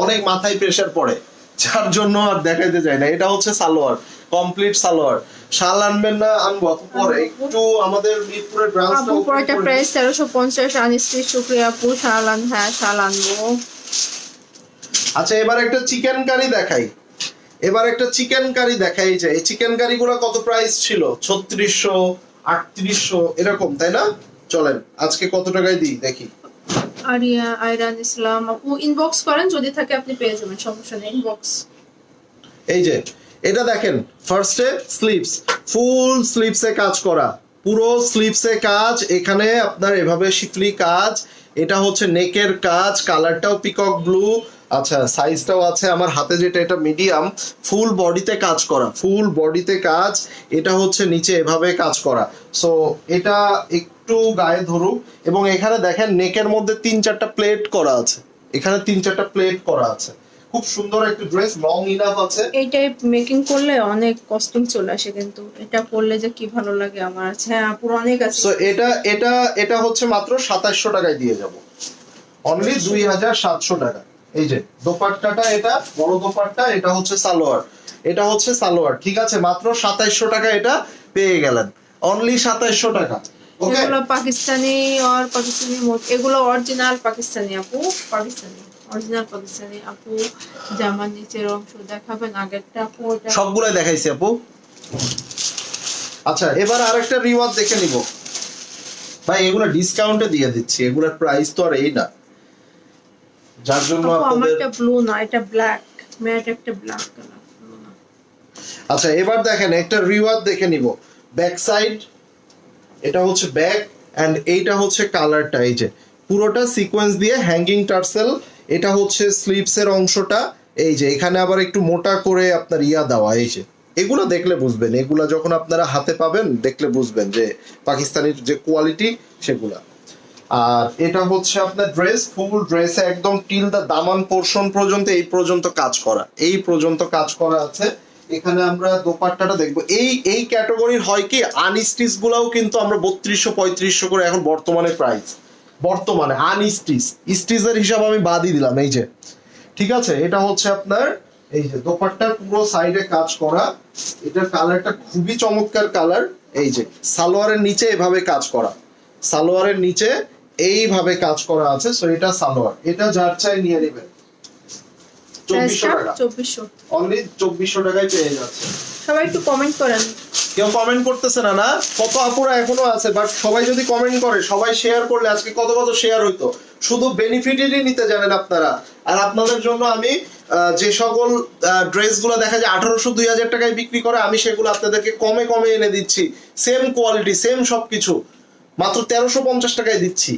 B: অনেক মাথায় প্রেসার পড়ে, যার জন্য আর দেখাইতে যায় না। এটা হচ্ছে সালোয়ার, কমপ্লিট সালোয়ার। শাল আনবেন না? আনবো আপু পরে, একটু আমাদের মিরপুরের ব্রাঞ্চটা
A: আপু পরটা প্রাইস 1350 আনস্টিচ। শুক্রিয়া আপু, শাল হ্যাঁ শাল আনবো।
B: আচ্ছা এবার একটা চিকেন কারি দেখাই, এই যে এই চিকেন কারি গুলো কত প্রাইস ছিল? 3600, 3800 এরকম, তাই না? চলেন আজকে কত টাকায় দিই দেখি।
A: আরিয়া আয়রান ইসলাম আপু ইনবক্স করেন, যদি থাকে আপনি পেয়ে যাবেন, সমস্যা নেই, ইনবক্স।
B: এই যে এটা দেখেন, ফার্স্টে স্লিভস, ফুল স্লিভসে কাজ করা, পুরো স্লিভসে কাজ, এখানে আপনার এভাবে শিফলি কাজ, এটা হচ্ছে নেকের কাজ, কালারটাও পিকক ব্লু। আচ্ছা সাইজটাও আছে আমার হাতে যেটা, এটা মিডিয়াম। ফুল বডিতে কাজ করা, ফুল বডিতে কাজ, এটা হচ্ছে নিচে এভাবে কাজ করা। সো এটা একটু গায়ে ধরুক, এবং এখানে দেখেন নেকের মধ্যে 3-4টা প্লেট করা আছে, এখানে 3-4টা প্লেট করা আছে। খুব সুন্দর একটা ড্রেস, লং ইনাফ আছে।
A: এই টাইপ মেকিং করলে অনেক কস্টিং চলে আসে, কিন্তু এটা পরলে যে কি ভালো লাগে আমার। আছে হ্যাঁ পুরো অনেক আছে।
B: সো এটা হচ্ছে মাত্র 2700 টাকায় দিয়ে যাব, অনলি 2700 টাকা। এই যে দোপাট্টাটা, এটা বড় দোপাট্টা, এটা হচ্ছে সালোয়ার, ঠিক আছে? মাত্র 2700 টাকা এটা পেয়ে গেলেন, অনলি 2700 টাকা। ওকে,
A: এগুলো পাকিস্তানি আর পাকিস্তানি এগুলো অরিজিনাল পাকিস্তানি আপু, অরিজিনাল পাকিস্তানি আপু। জামার নিচের অংশ দেখাবেন আগেরটা আপু? ওটা
B: সবগুলাই দেখাইছি আপু। আচ্ছা এবার আরেকটা রিওয়াজ দেখে নিব ভাই, এগুলো ডিসকাউন্টে দিয়ে দিচ্ছি, এগুলোর প্রাইস তো আর এই না, যার জন্য
A: আপু
B: আপনাদের।
A: আমারটা ব্লু না, এটা ব্ল্যাক, ম্যাট একটা ব্ল্যাক কালার।
B: আচ্ছা এবার দেখেন একটা রিওয়াজ দেখে নিব, ব্যাক সাইড, এটা হচ্ছে ব্যাক, এন্ড এইটা হচ্ছে কালারটা, এই যে পুরোটা সিকোয়েন্স দিয়ে হ্যাঙ্গিং টার্সেল, এটা হচ্ছে স্লিভস এর অংশটা। এই যে এখানে আবার একটু মোটা করে আপনার ইয়া দেওয়া, এই যে এগুলো দেখলে বুঝবেন, এগুলা যখন আপনারা হাতে পাবেন দেখলে বুঝবেন যে পাকিস্তানির যে কোয়ালিটি সেগুলা। আর এটা হচ্ছে আপনার ড্রেস, ফুল ড্রেসে একদম টিল দা দামান পোরশন পর্যন্ত, এই পর্যন্ত কাজ করা আছে। এখানে আমরা দোপাট্টাটা দেখবো, এই ক্যাটাগরির হয় কি আনস্টিচ গুলাও কিন্তু আমরা 3200-3500 করে এখন বর্তমানে আনস্টিচ, স্টিচের হিসাব আমি বাদই দিলাম। এই যে ঠিক আছে, এটা হচ্ছে আপনার এই যে দোপাট্টার পুরো সাইডে কাজ করা, এটার কালারটা খুবই চমৎকার কালার। এই যে সালোয়ারের নিচে এভাবে কাজ করা, সালোয়ারের নিচে এইভাবে কাজ করা আছে। সো এটা সালোয়ার, এটা যার চাই নিয়ে নেবেন, 2400 টাকা,
A: 2400
B: অনলি 2400 টাকায় পেয়ে যাচ্ছে।
A: সবাই একটু কমেন্ট করেন।
B: কেউ কমেন্ট করতেছে না, না কত আপুরা এখনো আছে, বাট সবাই যদি কমেন্ট করে, সবাই শেয়ার করলে আজকে কত শেয়ার হইতো। শুধু বেনিফিটেরই নিতে জানেন আপনারা। আর আপনাদের জন্য আমি যে সকল ড্রেসগুলো দেখা যায় 1800-2000 টাকায় বিক্রি করে, আমি সেগুলো আপনাদেরকে কমে এনে দিচ্ছি, সেম কোয়ালিটি সেম সবকিছু মাত্র 1350 টাকায় দিচ্ছি।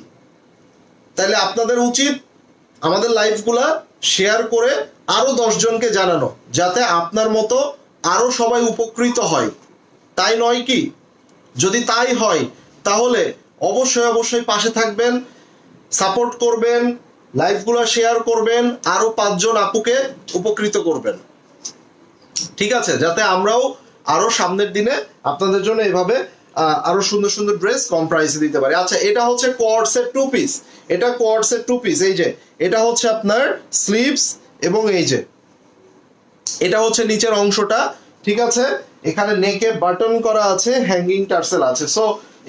B: তাহলে আপনাদের উচিত আমাদের লাইভগুলা শেয়ার করে আরো 10 জনকে জানানো, যাতে আপনার মতো আরো সবাই উপকৃত হয়, তাই নয় কি? যদি তাই হয় তাহলে অবশ্যই পাশে থাকবেন, সাপোর্ট করবেন, লাইভগুলো শেয়ার করবেন, আরো 5 জন আপুকে উপকৃত করবেন, ঠিক আছে? যাতে আমরাও আরো সামনের দিনে আপনাদের জন্য এভাবে আরো সুন্দর সুন্দর ড্রেস কম প্রাইসে দিতে পারি। আচ্ছা এটা হচ্ছে কোয়ার্টসের 2 পিস, এই যে এটা হচ্ছে আপনার স্লিভস, এবং এই যে এটা হচ্ছে নিচের অংশটা, ঠিক আছে? এখানে নেকে বাটন করা আছে, হ্যাঙ্গিং টার্সেল আছে। সো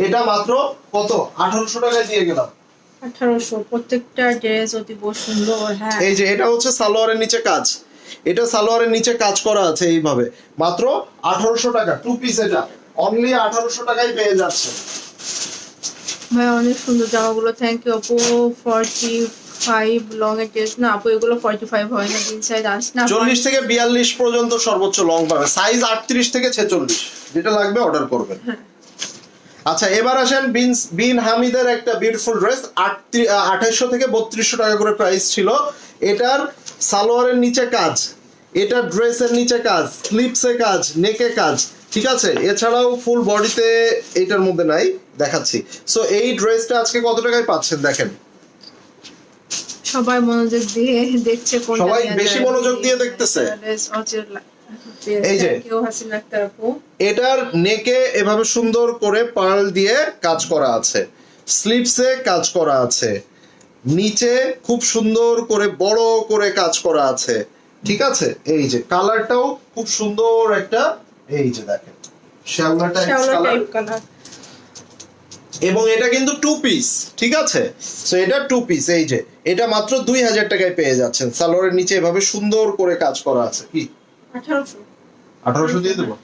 B: এটা মাত্র কত 1800 টাকায় দিয়ে গেলাম।
A: 1800 প্রত্যেকটা ড্রেস অতি বহু সুন্দর। হ্যাঁ
B: এই যে এটা হচ্ছে সালোয়ারের নিচে কাজ, এটা সালোয়ারের নিচে কাজ করা আছে এইভাবে, মাত্র 1800 টাকা 2 পিস, এটা অনলি 1800 টাকায় পেয়ে যাচ্ছে।
A: ভাই অনেক সুন্দর জামাগুলো, থ্যাংক ইউ আপু। 45 লং এর ড্রেস না আপু, এগুলো 45 হয় না, দিন সাইজ আসে না।
B: 40 থেকে 42 পর্যন্ত সর্বোচ্চ লং পাবে, সাইজ 38 থেকে 46, যেটা লাগবে অর্ডার করবেন। আচ্ছা এবার আসেন বিন হামিদের একটা বিউটিফুল ড্রেস, 2800 থেকে 3200 টাকা করে প্রাইস ছিল। এটার সালোয়ারের নিচে কাজ, এটা ড্রেসের নিচে কাজ, স্লিপসে কাজ, নেকে কাজ, ঠিক আছে? এছাড়াও ফুল বডিতে এইটার মধ্যে নাই, দেখাচ্ছি। সো এই ড্রেসটা আজকে কত টাকায় পাচ্ছেন দেখেন,
A: সবাই মনোযোগ দিয়ে দেখছে, কোনটা
B: সবাই
A: নেওয়া
B: বেশি
A: যায়।
B: মনোযোগ দিয়ে দেখতেছে। এই যে
A: কেউ হাসিনা আক্তার আপু,
B: এটার নেকে এভাবে সুন্দর করে পার্ল দিয়ে কাজ করা আছে, স্লিভসে কাজ করা আছে, নিচে খুব সুন্দর করে বড় করে কাজ করা আছে, ঠিক আছে। এই যে কালারটাও খুব সুন্দর একটা, এই যে দেখেন শ্যাওলা
A: টাইপ কালার,
B: এবং এটা কিন্তু টু পিস, ঠিক আছে। সো এটা টু পিস, এই যে এটা মাত্র 2000 টাকায় পেয়ে যাচ্ছেন। সালোয়ারের নিচে এভাবে সুন্দর করে কাজ করা আছে। কি 1800 দিয়ে দেবো?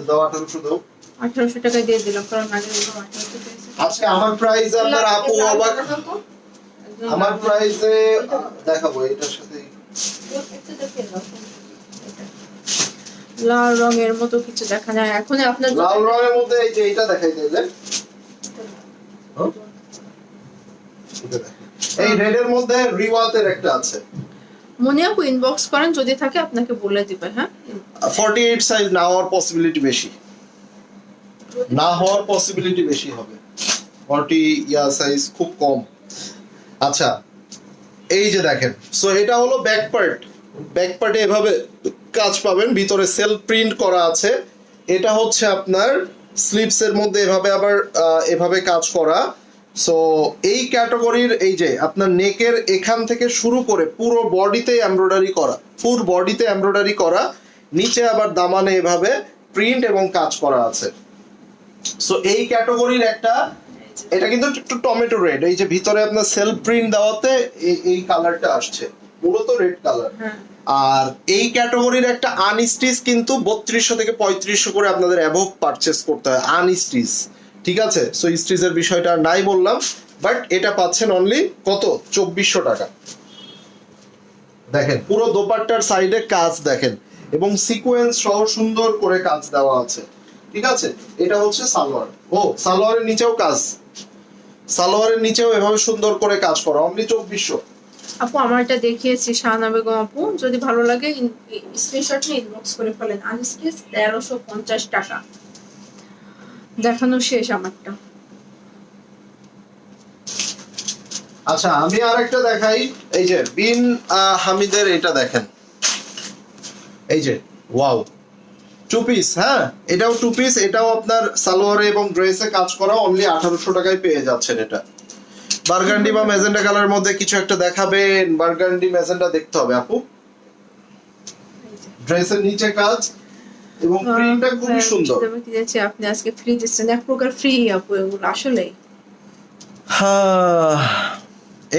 B: দাও 1800 দাও।
A: 1800 টাকা দিয়ে দিলাম, কারণ আগে বললাম 1800 পেয়েছি।
B: আজকে আমার প্রাইস আপনার আপু অবাক, আমার প্রাইসে দেখাবো এটার সাথে
A: লাল রঙের মতো কিছু দেখা যায় এখন আপনার
B: লাল রঙের মধ্যে। এই যে এটা দেখাই দিলে, এই রেড এর মধ্যে রিওয়াতের একটা আছে।
A: মনে আপু ইনবক্স করেন, যদি থাকে আপনাকে বলে দিবে। হ্যাঁ
B: 48 সাইজ না হওয়ার পসিবিলিটি বেশি, না হওয়ার পসিবিলিটি বেশি হবে। 40 ইয়া সাইজ খুব কম। আচ্ছা এই যে দেখেন, সো এটা হলো ব্যাক পার্ট। ব্যাক পার্টে এভাবে কাজ পাবেন, ভিতরে সেলফ প্রিন্ট করা আছে। এটা হচ্ছে আপনার স্লিভস এর মধ্যে এভাবে আবার এভাবে কাজ করা। সো এই ক্যাটাগরির এই যে আপনার নেকের এখান থেকে শুরু করে পুরো বডিতে এমব্রয়ডারি করা, ফুল বডিতে এমব্রয়ডারি করা, নিচে আবার দামানে এভাবে প্রিন্ট এবং কাজ করা আছে। সো এই ক্যাটাগরির একটা, এটা কিন্তু একটু টমেটো রেড, এই যে ভিতরে আপনার সেলফ প্রিন্ট দেওয়াতে এই কালারটা আসছে, মূলত রেড কালার। আর এই ক্যাটাগরির একটা আনস্টিচ কিন্তু 3200 থেকে 3500 করে আপনাদের অ্যাবভ পারচেজ করতে হয় আনস্টিচ, ঠিক আছে। সো স্টিচের বিষয়টা নাই বললাম, বাট এটা পাচ্ছেন অনলি কত, 2400 টাকা। দেখেন পুরো দোপাট্টার সাইডে কাজ দেখেন, এবং সিকোয়েন্স সহ সুন্দর করে কাজ দেওয়া আছে, ঠিক আছে। এটা হচ্ছে সালোয়ার। ও সালোয়ারের নিচেও কাজ, সালোয়ারের নিচেও এভাবে সুন্দর করে কাজ করা, অনলি 2400।
A: আপু আমার এটা দেখিয়েছি শাহানা বেগম আপু, যদি ভালো লাগে স্ক্রিনশট নিয়ে ইনবক্স করে ফেলেন। আনস্টিচ 1350 টাকা। দেখানো শেষ আমারটা।
B: আচ্ছা আমি আরেকটা দেখাই, এই যে বিন হামিদের এটা দেখেন, এই যে ওয়াও টু পিস। হ্যাঁ এটাও টু পিস, এটাও আপনার সালোয়ারে এবং ড্রেসে কাজ করা, অনলি 1800 টাকায় পেয়ে যাচ্ছেন। এটা বারগান্ডি বা ম্যাজেন্টা কালারের মধ্যে কিছু একটা দেখাবেন, বারগান্ডি ম্যাজেন্টা দেখতে হবে আপু। ড্রেসের নিচে কাজ এবং প্রিন্টটা খুবই সুন্দর।
A: আমি দিয়েছি, আপনি আজকে ফ্রি দিচ্ছেন, এক প্রকার ফ্রি আপু এগুলো আসলেই।
B: হ্যাঁ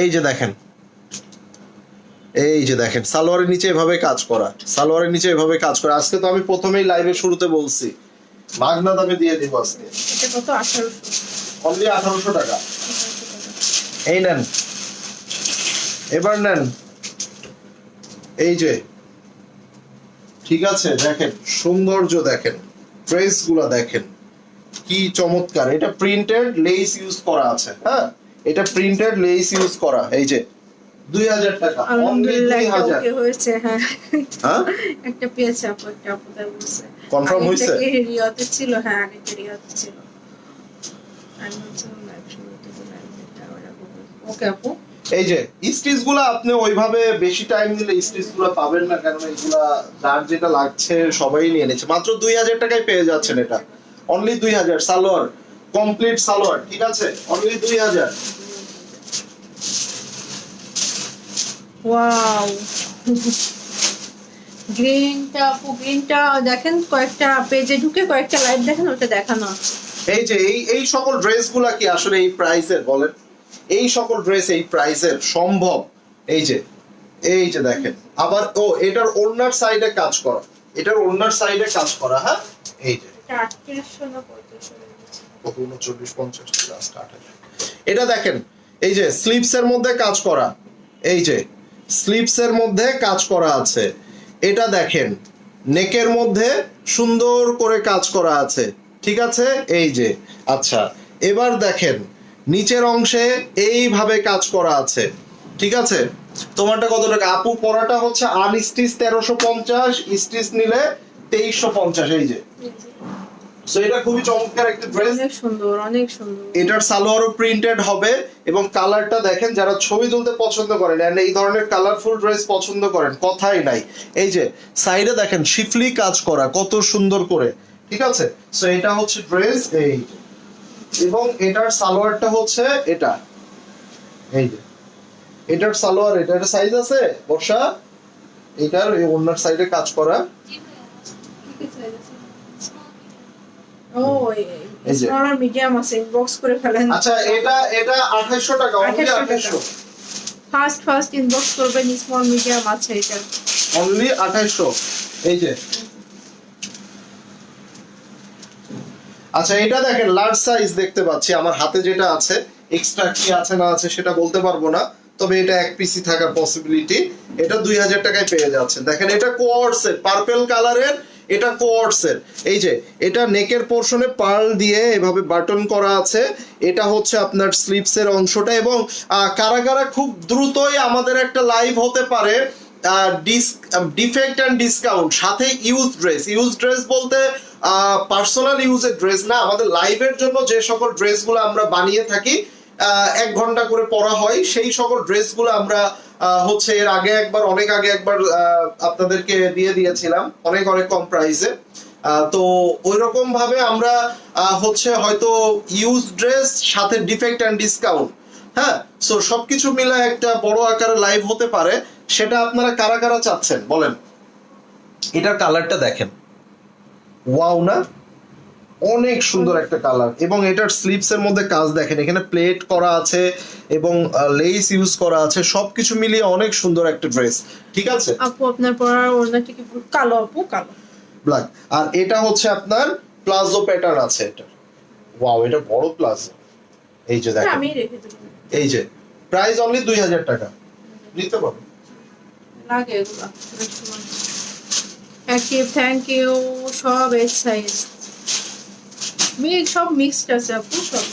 B: এই যে দেখেন, এই যে দেখেন সালোয়ারের নিচে এভাবে কাজ করা, সালোয়ারের নিচে এভাবে কাজ করা। আজকে তো আমি প্রথমেই লাইভের শুরুতে বলছি মাগনা দামে দিয়ে দিব আজকে।
A: এটা কত? 1800,
B: অনলি 1800 টাকা। এই নেন, এবার নেন, এই যে ঠিক আছে। দেখেন সৌন্দর্য দেখেন, ড্রেস গুলা দেখেন কি চমৎকার। এটা প্রিন্টেড লেস ইউজ করা আছে। হ্যাঁ এটা প্রিন্টেড লেস ইউজ করা। এই যে 2000 টাকা, অনলি
A: আলহামদুলিল্লাহ
B: 2000।
A: ওকে হয়েছে। হ্যাঁ
B: হ্যাঁ
A: একটা পেয়েছে আপু, একটা আপু তাই বলছে।
B: কনফার্ম হইছে?
A: আগে রিয়াতে ছিল, হ্যাঁ আগে রিয়াতে ছিল। আমি বলছিলাম লাইভ শুরুতে তো লাইভ। ওকে আপু
B: এই যে স্টিচ গুলা আপনি ওইভাবে বেশি টাইম দিলে স্টিচ গুলা পাবেন না, কারণ এগুলা যার যেটা লাগছে সবাই নিয়ে নিচ্ছে। মাত্র 2000 টাকায় পেয়ে যাচ্ছেন এটা, অনলি 2000। সালোয়ার কমপ্লিট সালোয়ার, ঠিক আছে, অনলি 2000।
A: ওয়াও গ্রিনটা আপু, গ্রিনটা দেখেন, কয়েকটা পেজে ঢুকে কয়েকটা লাইভ দেখেন, ওটা দেখানো আছে।
B: এই যে এই সকল ড্রেস গুলা কি আসলে এই প্রাইসের বলেন? এই সকল ড্রেস এই প্রাইসের সম্ভব? এই যে দেখেন, আবার ও এটার ওড়নার সাইডে কাজ করা, এটার ওড়নার সাইডে কাজ করা। হ্যাঁ এই যে
A: এটা 3800 না 3500
B: 39 50 লাস্ট 28। এটা দেখেন, এই যে স্লিভস এর মধ্যে কাজ করা, এই যে স্লিভস এর মধ্যে কাজ করা আছে। এটা দেখেন নেকের মধ্যে সুন্দর করে কাজ করা আছে, ঠিক আছে। এই যে আচ্ছা এবার দেখেন নিচের অংশে এইভাবে কাজ করা আছে, ঠিক আছে। তোমারটা কত টাকা আপু? পরাটা হচ্ছে আনস্টিচ 1350, স্টিচ নিলে 2350। এই যে সো এটা খুবই চমৎকার একটা ড্রেস।
A: অনেক সুন্দর, অনেক সুন্দর।
B: এটার সালোয়ারও প্রিন্টেড হবে এবং কালারটা দেখেন, যারা ছবি তুলতে পছন্দ করেন এন্ড এই ধরনের কালারফুল ড্রেস পছন্দ করেন, কথাই নাই। এই যে সাইডে দেখেন শিফলি কাজ করা কত সুন্দর করে, ঠিক আছে। সো এটা হচ্ছে ড্রেস, এই যে। এবং এটার সালোয়ারটা হচ্ছে এটা, এই যে এটার সালোয়ার, এটার সাইজ আছে বর্ষা, এটার এই ওনার সাইডে কাজ করা।
A: ও
B: এই যে।
A: স্মল আর মিডিয়াম আছে, ইনবক্স করে ফেলেন।
B: আচ্ছা এটা 2800 টাকা, অনলি 2800,
A: ফার্স্ট ইনবক্স করবেন, স্মল মিডিয়াম আছে এটা।
B: অনলি 2800। এই যে আচ্ছা এটা দেখেন লার্জ সাইজ দেখতে পাচ্ছি, আমার হাতে যেটা আছে, এক্সট্রা কি আছে না আছে সেটা বলতে পারবো না, তবে এটা এক পিসি থাকার পসিবিলিটি। এটা 2000 টাকায় পেয়ে যাচ্ছেন। দেখেন এটা কোয়ার্টসের পার্পল কালারের, এটা কোয়ার্টসের। এই যে এটা নেকের পোরশনে পার্ল দিয়ে এভাবে বাটন করা আছে, এটা হচ্ছে আপনার স্লিভসের অংশটা। এবং কারা কারা খুব দ্রুতই আমাদের একটা লাইভ হতে পারে ডিফেক্ট এন্ড ডিসকাউন্ট সাথে ইউজ ড্রেস বলতে পার্সোনাল ইউজের ড্রেস না, আমাদের লাইভের জন্য যে সকল ড্রেসগুলো আমরা বানিয়ে থাকি 1 ঘন্টা করে পরা হয়, সেই সকল ড্রেসগুলো আমরা হচ্ছে এর আগে একবার, অনেক আগে একবার আপনাদেরকে দিয়ে দিয়েছিলাম অনেক কম প্রাইসে। তো ওইরকম ভাবে আমরা হচ্ছে হয়তো ইউজ ড্রেস সাথে ডিফেক্ট এন্ড ডিসকাউন্ট, হ্যাঁ, সো সবকিছু মিলে একটা বড় আকারে লাইভ হতে পারে। সেটা আপনারা কারা কারা চাচ্ছেন বলেন। এটার কালারটা দেখেন, ওয়াও না, অনেক সুন্দর একটা কালার। এবং এটার স্লিভস এর মধ্যে কাজ দেখেন, এখানে প্লেট করা আছে এবং লেস ইউজ করা আছে, সবকিছু মিলিয়ে অনেক সুন্দর একটা ড্রেস, ঠিক আছে।
A: আপু আপনার পরার ওড়নাটা কি কালো? আপু কালো
B: ব্ল্যাক। আর এটা হচ্ছে আপনার প্লাজো প্যাটার্ন আছে, এটা ওয়াও, এটা বড় প্লাজো। এই যে দেখেন,
A: আমি রেখে দেব।
B: এই যে প্রাইস অনলি 2000 টাকা, নিতে পারবেন।
A: লাগে এগুলা অ্যাক্টিভ, থ্যাংক ইউ। সব এস সাইজ সব মিক্সড আছে আপু, সব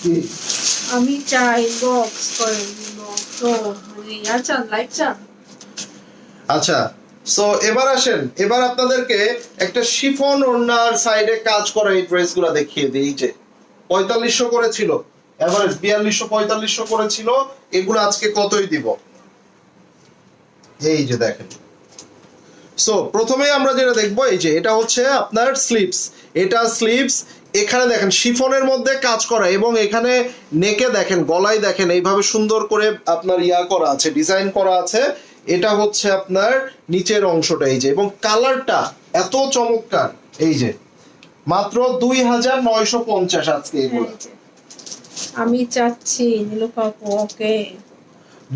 B: কি
A: আমি চাই বক্স করেন, তো মানে ইয়ার চান, লাইভ চান।
B: আচ্ছা সো এবার আসেন, এবার আপনাদেরকে একটা শিফন ওড়নার সাইডে কাজ করা এই ড্রেসগুলো দেখিয়ে দিই। এই যে 4500 করে ছিল, এভারেজ 4200-4500 করে ছিল, এগুলো আজকে কতই দিব, এই যে দেখেন। সো প্রথমে আমরা যেটা দেখবো, এই যে এটা হচ্ছে আপনার স্লিভস, এটা স্লিভস, এখানে দেখেন শিফনের মধ্যে কাজ করা এবং এখানে নেকে দেখেন, গলায় দেখেন এইভাবে সুন্দর করে আপনার করা আছে, ডিজাইন করা আছে। এটা হচ্ছে আপনার নিচের অংশটা, এই যে, এবং কালারটা এত চমৎকার। এই যে মাত্র 2950 আজকে এগুলো।
A: আমি চাচ্ছি নীলুফা আপু, ওকে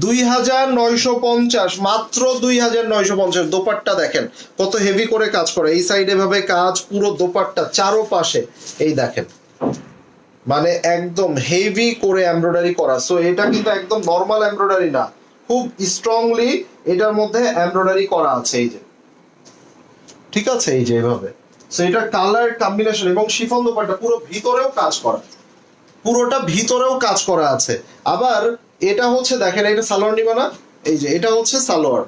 B: 2950, মাত্র 2950। দোপাট্টা দেখেন কত হেভি করে কাজ করা, এই সাইডে ভাবে কাজ, পুরো দোপাট্টা চারো পাশে এই দেখেন, মানে একদম হেভি করে এমব্রয়ডারি করা। সো এটা কিন্তু একদম নরমাল এমব্রয়ডারি না, খুব স্ট্রংলি এটার মধ্যে এমব্রয়ডারি করা আছে, এই যে, ঠিক আছে, এই যে এভাবে। সো এটা কালার কম্বিনেশন এবং শিফন দোপাট্টা পুরো ভিতরেও কাজ করা, পুরোটা ভিতরেও কাজ করা আছে। আবার এটা হচ্ছে দেখেন, এটা সালোয়ার নিবা না, এই যে এটা হচ্ছে সালোয়ার,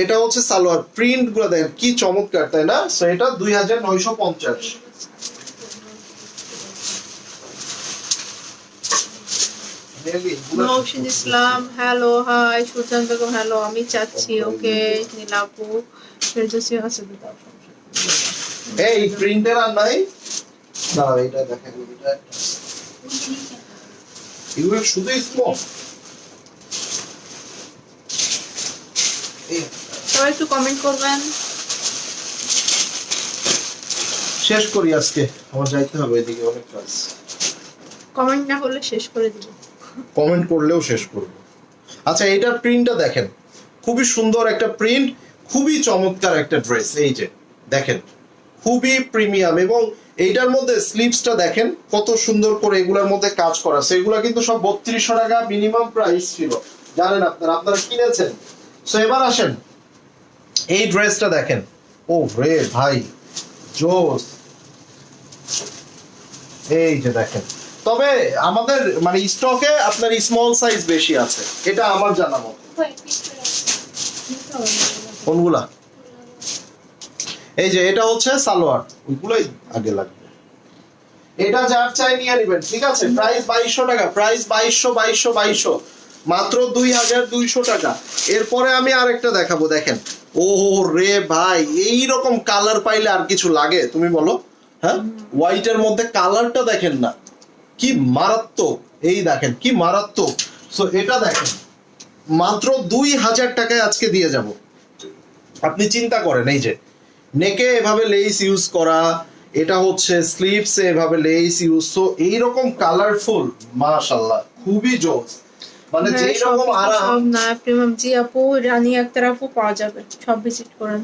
B: এটা হচ্ছে সালোয়ার, প্রিন্ট গুলো দেখেন কি চমৎকার, তাই না। সো এটা 2950।
A: নওশিন ইসলাম, হ্যালো, হাই সুলতান বেগম, হ্যালো, আমি চাচ্ছি, ওকে নীলাপু ফেরদৌসি আছে দাও।
B: এই প্রিন্টের আর নাই, না এটা দেখেন, এটা এগুলো শুধু স্মল।
A: সবাই একটু কমেন্ট করবেন।
B: শেষ করি আজকে, আমার যাইতে হবে এদিকে, অনেক কাজ।
A: কমেন্ট না করলে শেষ করে দিব,
B: কমেন্ট করলেও শেষ করব। আচ্ছা এটার প্রিন্টটা দেখেন, খুবই সুন্দর একটা প্রিন্ট, খুবই চমৎকার একটা ড্রেস। এই যে দেখেন, খুবই প্রিমিয়াম। এবং এইটার মধ্যে স্লিভসটা দেখেন কত সুন্দর করে এগুলোর মধ্যে কাজ করা। সেগুলো কিন্তু সব 3200 টাকা মিনিমাম প্রাইস ছিল, জানেন আপনারা কিনেছেন। সো এবার আসেন, এই ড্রেসটা দেখেন, ও রে ভাই জোস। এই যে দেখেন, তবে আমাদের মানে স্টকে আপনার স্মল সাইজ বেশি আছে, এটা আমার জানা মতো। কোনগুলা? এই যে এটা হচ্ছে সালোয়ার, ওইগুলোই আগে লাগবে। এটা যার চাই নিয়ে নেবেন, ঠিক আছে? প্রাইস 2200 টাকা, প্রাইস 2200 মাত্র 2200 টাকা। এরপরে আমি আরেকটা দেখাবো, দেখেন। ও রে ভাই, এই রকম কালার পাইলে আর কিছু লাগে তুমি বলো? হ্যাঁ, হোয়াইটের মধ্যে কালারটা দেখেন না, কি মারাত্মক, এই দেখেন কি মারাত্মক। সো এটা দেখেন মাত্র 2000 টাকায় আজকে দিয়ে যাব। আপনি চিন্তা করেন, এই যে নেকে এভাবে লেস ইউজ করা, এটা হচ্ছে স্লিভসে এভাবে লেস ইউজ, তো এইরকম কালারফুল মাশাআল্লাহ খুবই জোস, মানে
A: হ্যাঁ,
B: যেই রকম আরাম।
A: সব না প্রিমিয়াম জি আপু, রানী আক্তার আপু পাওয়া যাবে, সব ভিজিট করেন।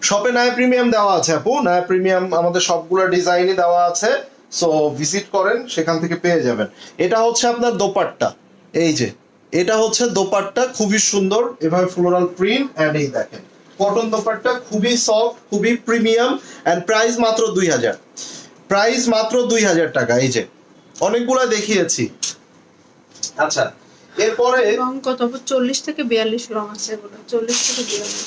B: শপে নায়া প্রিমিয়াম দেওয়া আছে আপু, নায়া প্রিমিয়াম আমাদের সবগুলো ডিজাইনই দেওয়া আছে, সো ভিজিট করেন, সেখান থেকে পেয়ে যাবেন। এটা হচ্ছে আপনার দোপাট্টা, এই যে এটা হচ্ছে দোপাট্টা, খুবই সুন্দর, এভাবে ফ্লোরাল প্রিন্ট, এন্ড এই দেখেন কটন দোপাট্টা, খুবই সফট, খুবই প্রিমিয়াম, এন্ড প্রাইস মাত্র 2000, প্রাইস মাত্র 2000 টাকা। এই যে অনেকগুলো দেখিয়েছি। আচ্ছা, এরপরে
A: রং কত আপু? 40 থেকে 42 রং আছে এগুলো, 40 থেকে 42।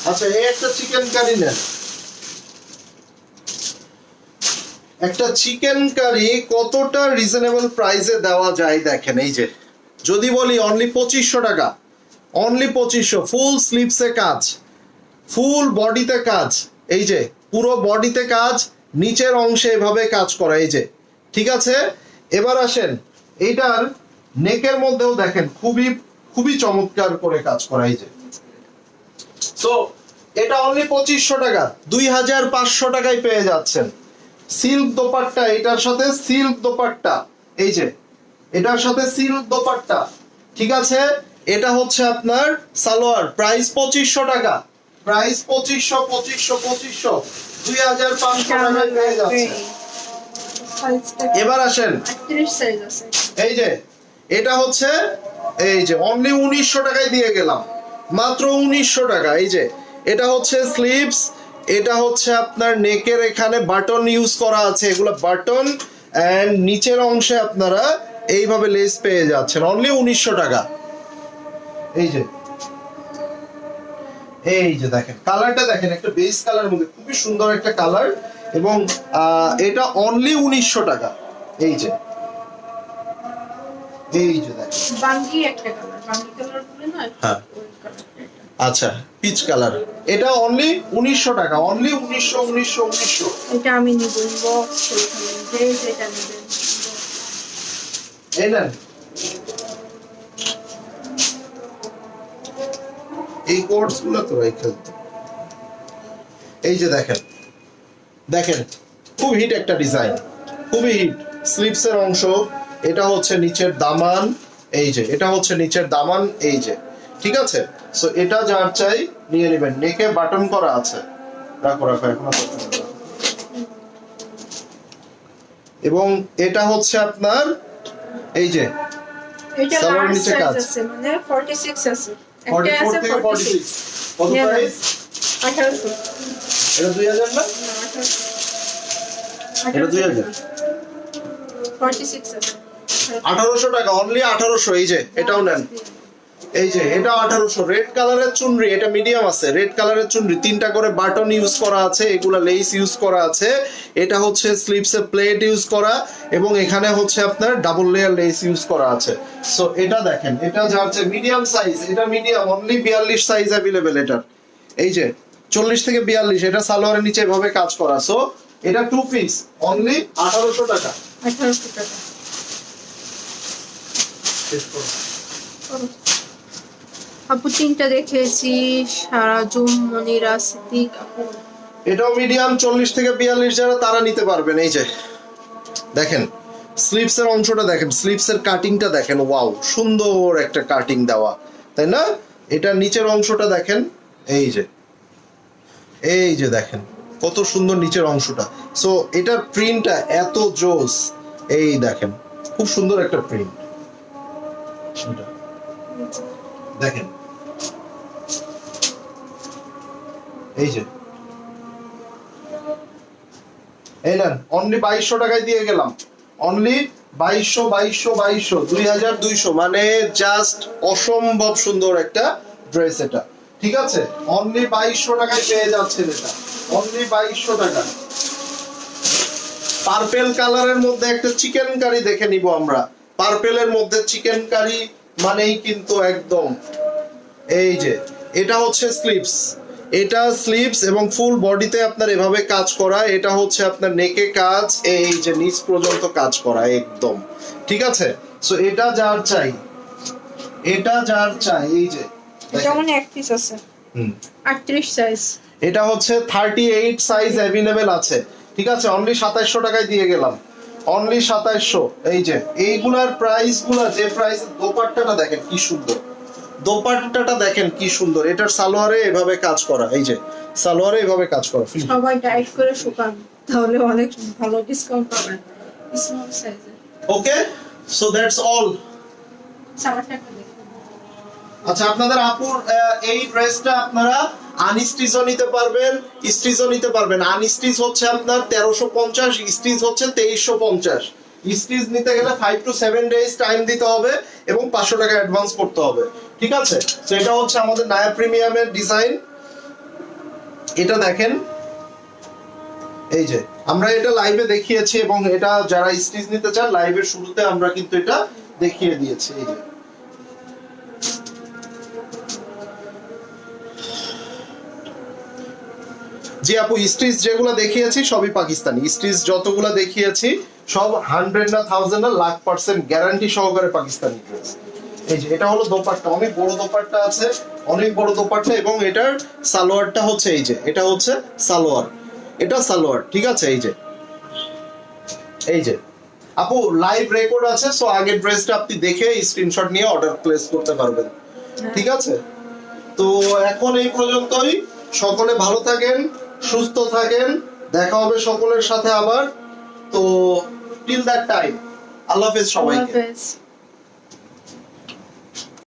B: আচ্ছা, এই একটা চিকেন কারি নেন, একটা চিকেন কারি কতটা রিজনেবল প্রাইসে দেওয়া যায় দেখেন। এই যে যদি বলি অনলি 2500 টাকা, অনলি 2500, ফুল স্লিভসে কাজ, ফুল বডিতে কাজ, এই যে পুরো বডিতে কাজ, নিচের অংশে এভাবে কাজ করা, এই যে, ঠিক আছে? এবার আসেন এইটার নেকের মধ্যেও দেখেন খুবই খুবই চমৎকার করে কাজ করা, এই যে। সো এটা অনলি 2500 টাকা, 2500 টাকায় পেয়ে যাচ্ছেন। সিল্ক দোপাট্টা, এটার সাথে সিল্ক দোপাট্টা, এই যে এটার সাথে সিল্ক দোপাট্টা, ঠিক আছে? এটা হচ্ছে আপনার সালোয়ার, প্রাইস 2500 টাকা, প্রাইস 2500 2500 টাকায় পেয়ে যাচ্ছে। এবার আসেন,
A: 38 সাইজ আছে।
B: এই যে এটা হচ্ছে, এই যে অনলি 1900 টাকায় দিয়ে গেলাম, মাত্র 1900 টাকা। এই যে এটা হচ্ছে স্লিভস, এটা হচ্ছে আপনার নেকের এখানে বাটন ইউজ করা আছে, এগুলো বাটন, এন্ড নিচের অংশে আপনারা এইভাবে লেস পেয়ে যাচ্ছেন, অনলি 1900 টাকা। এই যে, এই যে দেখেন কালারটা দেখেন, একটা বেস কালার মধ্যে খুবই সুন্দর একটা কালার, এবং এটা অনলি 1900 টাকা। এই যে, এই যে দেখেন
A: বাঙ্গি একটা কালার, বাঙ্গি কালার বলে না?
B: হ্যাঁ।
A: ওই কালারটা এটা।
B: আচ্ছা, পিচ কালার, এটা অনলি 1900 টাকা, অনলি 1900।
A: এটা আমি নিব, ইনবক্স করে ফেলেন, যে যেটা নেবেন।
B: এই নেন, এই কোর্স গুলো তো রেখে দিতে। এই যে দেখেন, দেখেন খুব হিট একটা ডিজাইন, খুবই হিট, স্লিভস এর অংশ, এটা হচ্ছে নিচের দামান, এই যে এটা হচ্ছে নিচের দামান, এই যে, ঠিক আছে? সো এটা যার চাই নিয়ে নেবেন, নেকে বাটন করা আছে, রাখো রাখো এখন আর দরকার নেই। এবং এটা হচ্ছে আপনার, এই যে
A: এটা
B: সালোয়ার
A: লার্জ
B: নিচে
A: সাইজ
B: কাজ,
A: আছে, মানে 46 আছে। একটা
B: 44
A: আছে
B: থেকে
A: 46।
B: 46, কত
A: Yeah.
B: প্রাইস?
A: 1800
B: এটা 2000 না? এটা 2000,
A: 46 আছে।
B: 1800 টাকা, অনলি 1800। এই যে এটাও নেন, এই যে এটা 1800, রেড কালারের চুনরি, এটা মিডিয়াম আছে, রেড কালারের চুনরি, 3টা করে বাটন ইউজ করা আছে, এগুলা লেস ইউজ করা আছে, এটা হচ্ছে স্লিভসে প্লেট ইউজ করা, এবং এখানে হচ্ছে আপনার ডাবল লেয়ার লেস ইউজ করা আছে। সো এটা দেখেন, এটা যাচ্ছে মিডিয়াম সাইজ, এটা মিডিয়াম, অনলি 42 সাইজ अवेलेबल এটার। এই যে 40 থেকে 42, এটা সালোয়ারের নিচে এভাবে কাজ করা। সো এটা 2 পিস, অনলি 1800 টাকা।
A: 1800 টাকা। আপু 3টা দেখেছি, সারা জুম, মনিরা, সিদ্দিক আপু।
B: এটাও মিডিয়াম, 40 থেকে 42 যারা তারা নিতে পারবেন। এই যে দেখেন স্লিভস এর অংশটা দেখেন, স্লিভস এর কাটিংটা দেখেন, ওয়াও সুন্দর একটা কাটিং দেওয়া, তাই না? এটা নিচের অংশটা দেখেন, এই যে, এই যে দেখেন কত সুন্দর নিচের অংশটা। সো এটার প্রিন্টটা এত জোস, এই দেখেন খুব সুন্দর একটা প্রিন্ট, দেখেন এই যে, এই নেন, অনলি 2200 টাকায় দিয়ে গেলাম, অনলি 2200 2200 2200, মানে জাস্ট অসম্ভব সুন্দর একটা ড্রেস এটা, ঠিক আছে? অনলি 2200 টাকায় পেয়ে যাচ্ছেন এটা, অনলি 2200 টাকা। পার্পেল কালারের মধ্যে একটা চিকেন কারি দেখে নিব আমরা। পার্পেলের মধ্যে চিকেন কারি মানেই কিন্তু একদম, এই যে এটা হচ্ছে স্লিভস, এটা স্লিভস এবং ফুল বডিতে আপনার এভাবে কাজ করা, এটা হচ্ছে আপনার নেকে কাজ, এই যে নিচ পর্যন্ত কাজ করা একদম, ঠিক আছে? সো এটা যার চাই, এটা যার চাই, এই যে
A: এটা মানে এক পিস আছে,
B: হুম
A: 38 সাইজ।
B: এটা হচ্ছে 38 সাইজ অ্যাভেলেবেল আছে, ঠিক আছে? অনলি 2700 টাকায় দিয়ে গেলাম, অনলি 2700। এই যে এইগুলার প্রাইস গুলা, যে প্রাইস, দোপাট্টাটা দেখেন কি সুন্দর, দোপাট্টাটা দেখেন কি সুন্দর, এটার সালোয়ারে এভাবে কাজ করা, এই যে সালোয়ারে এভাবে কাজ করা।
A: সবাই ডাইট করে শুকান, তাহলে অনেক ভালো ডিসকাউন্ট পাবেন স্মল সাইজে।
B: ওকে, সো দ্যাটস অল।
A: সামারটা দেখুন।
B: আচ্ছা, আপনাদের আপুর এই ড্রেসটা আপনারা আনস্টিচও নিতে পারবেন, স্টিচও নিতে পারবেন। আনস্টিচ হচ্ছে আপনার 1350, স্টিচ হচ্ছে 2350। স্টিচ নিতে গেলে 5 to 7 ডেজ টাইম দিতে হবে এবং 500 টাকা অ্যাডভান্স করতে হবে, ঠিক আছে? তো এটা হচ্ছে আমাদের নায়া প্রিমিয়ামের ডিজাইন, এটা দেখেন, এই যে আমরা এটা লাইভে দেখিয়েছি এবং এটা যারা স্টিচ নিতে চান লাইভের শুরুতে আমরা কিন্তু এটা দেখিয়ে দিয়েছি। এই যে জি আপু, স্টিচ যেগুলো দেখিয়েছি সবই পাকিস্তানি স্টিচ, যতগুলো দেখিয়েছি সব 100 না 1000 না 1,00,000% গ্যারান্টি সহকারে পাকিস্তানি ড্রেস। এই যে এটা হলো দোপাট্টা, অনেক বড় দোপাট্টা আছে, অনেক বড় দোপাট্টা, এবং এটার সালোয়ারটা হচ্ছে এই যে, এটা হচ্ছে সালোয়ার, এটা সালোয়ার, ঠিক আছে? এই যে, এই যে আপু লাইভ রেকর্ড আছে, সো আগের ড্রেসটা আপনি দেখে স্ক্রিনশট নিয়ে অর্ডার প্লেস করতে পারবেন, ঠিক আছে? তো এখন এই পর্যন্তই, সকলে ভালো থাকেন, সুস্থ থাকেন, দেখা হবে সকলের সাথে আবার। তো টিল দ্যাট টাইম, আল্লাহ হাফেজ সবাইকে।
A: আল্লাহ হাফেজ।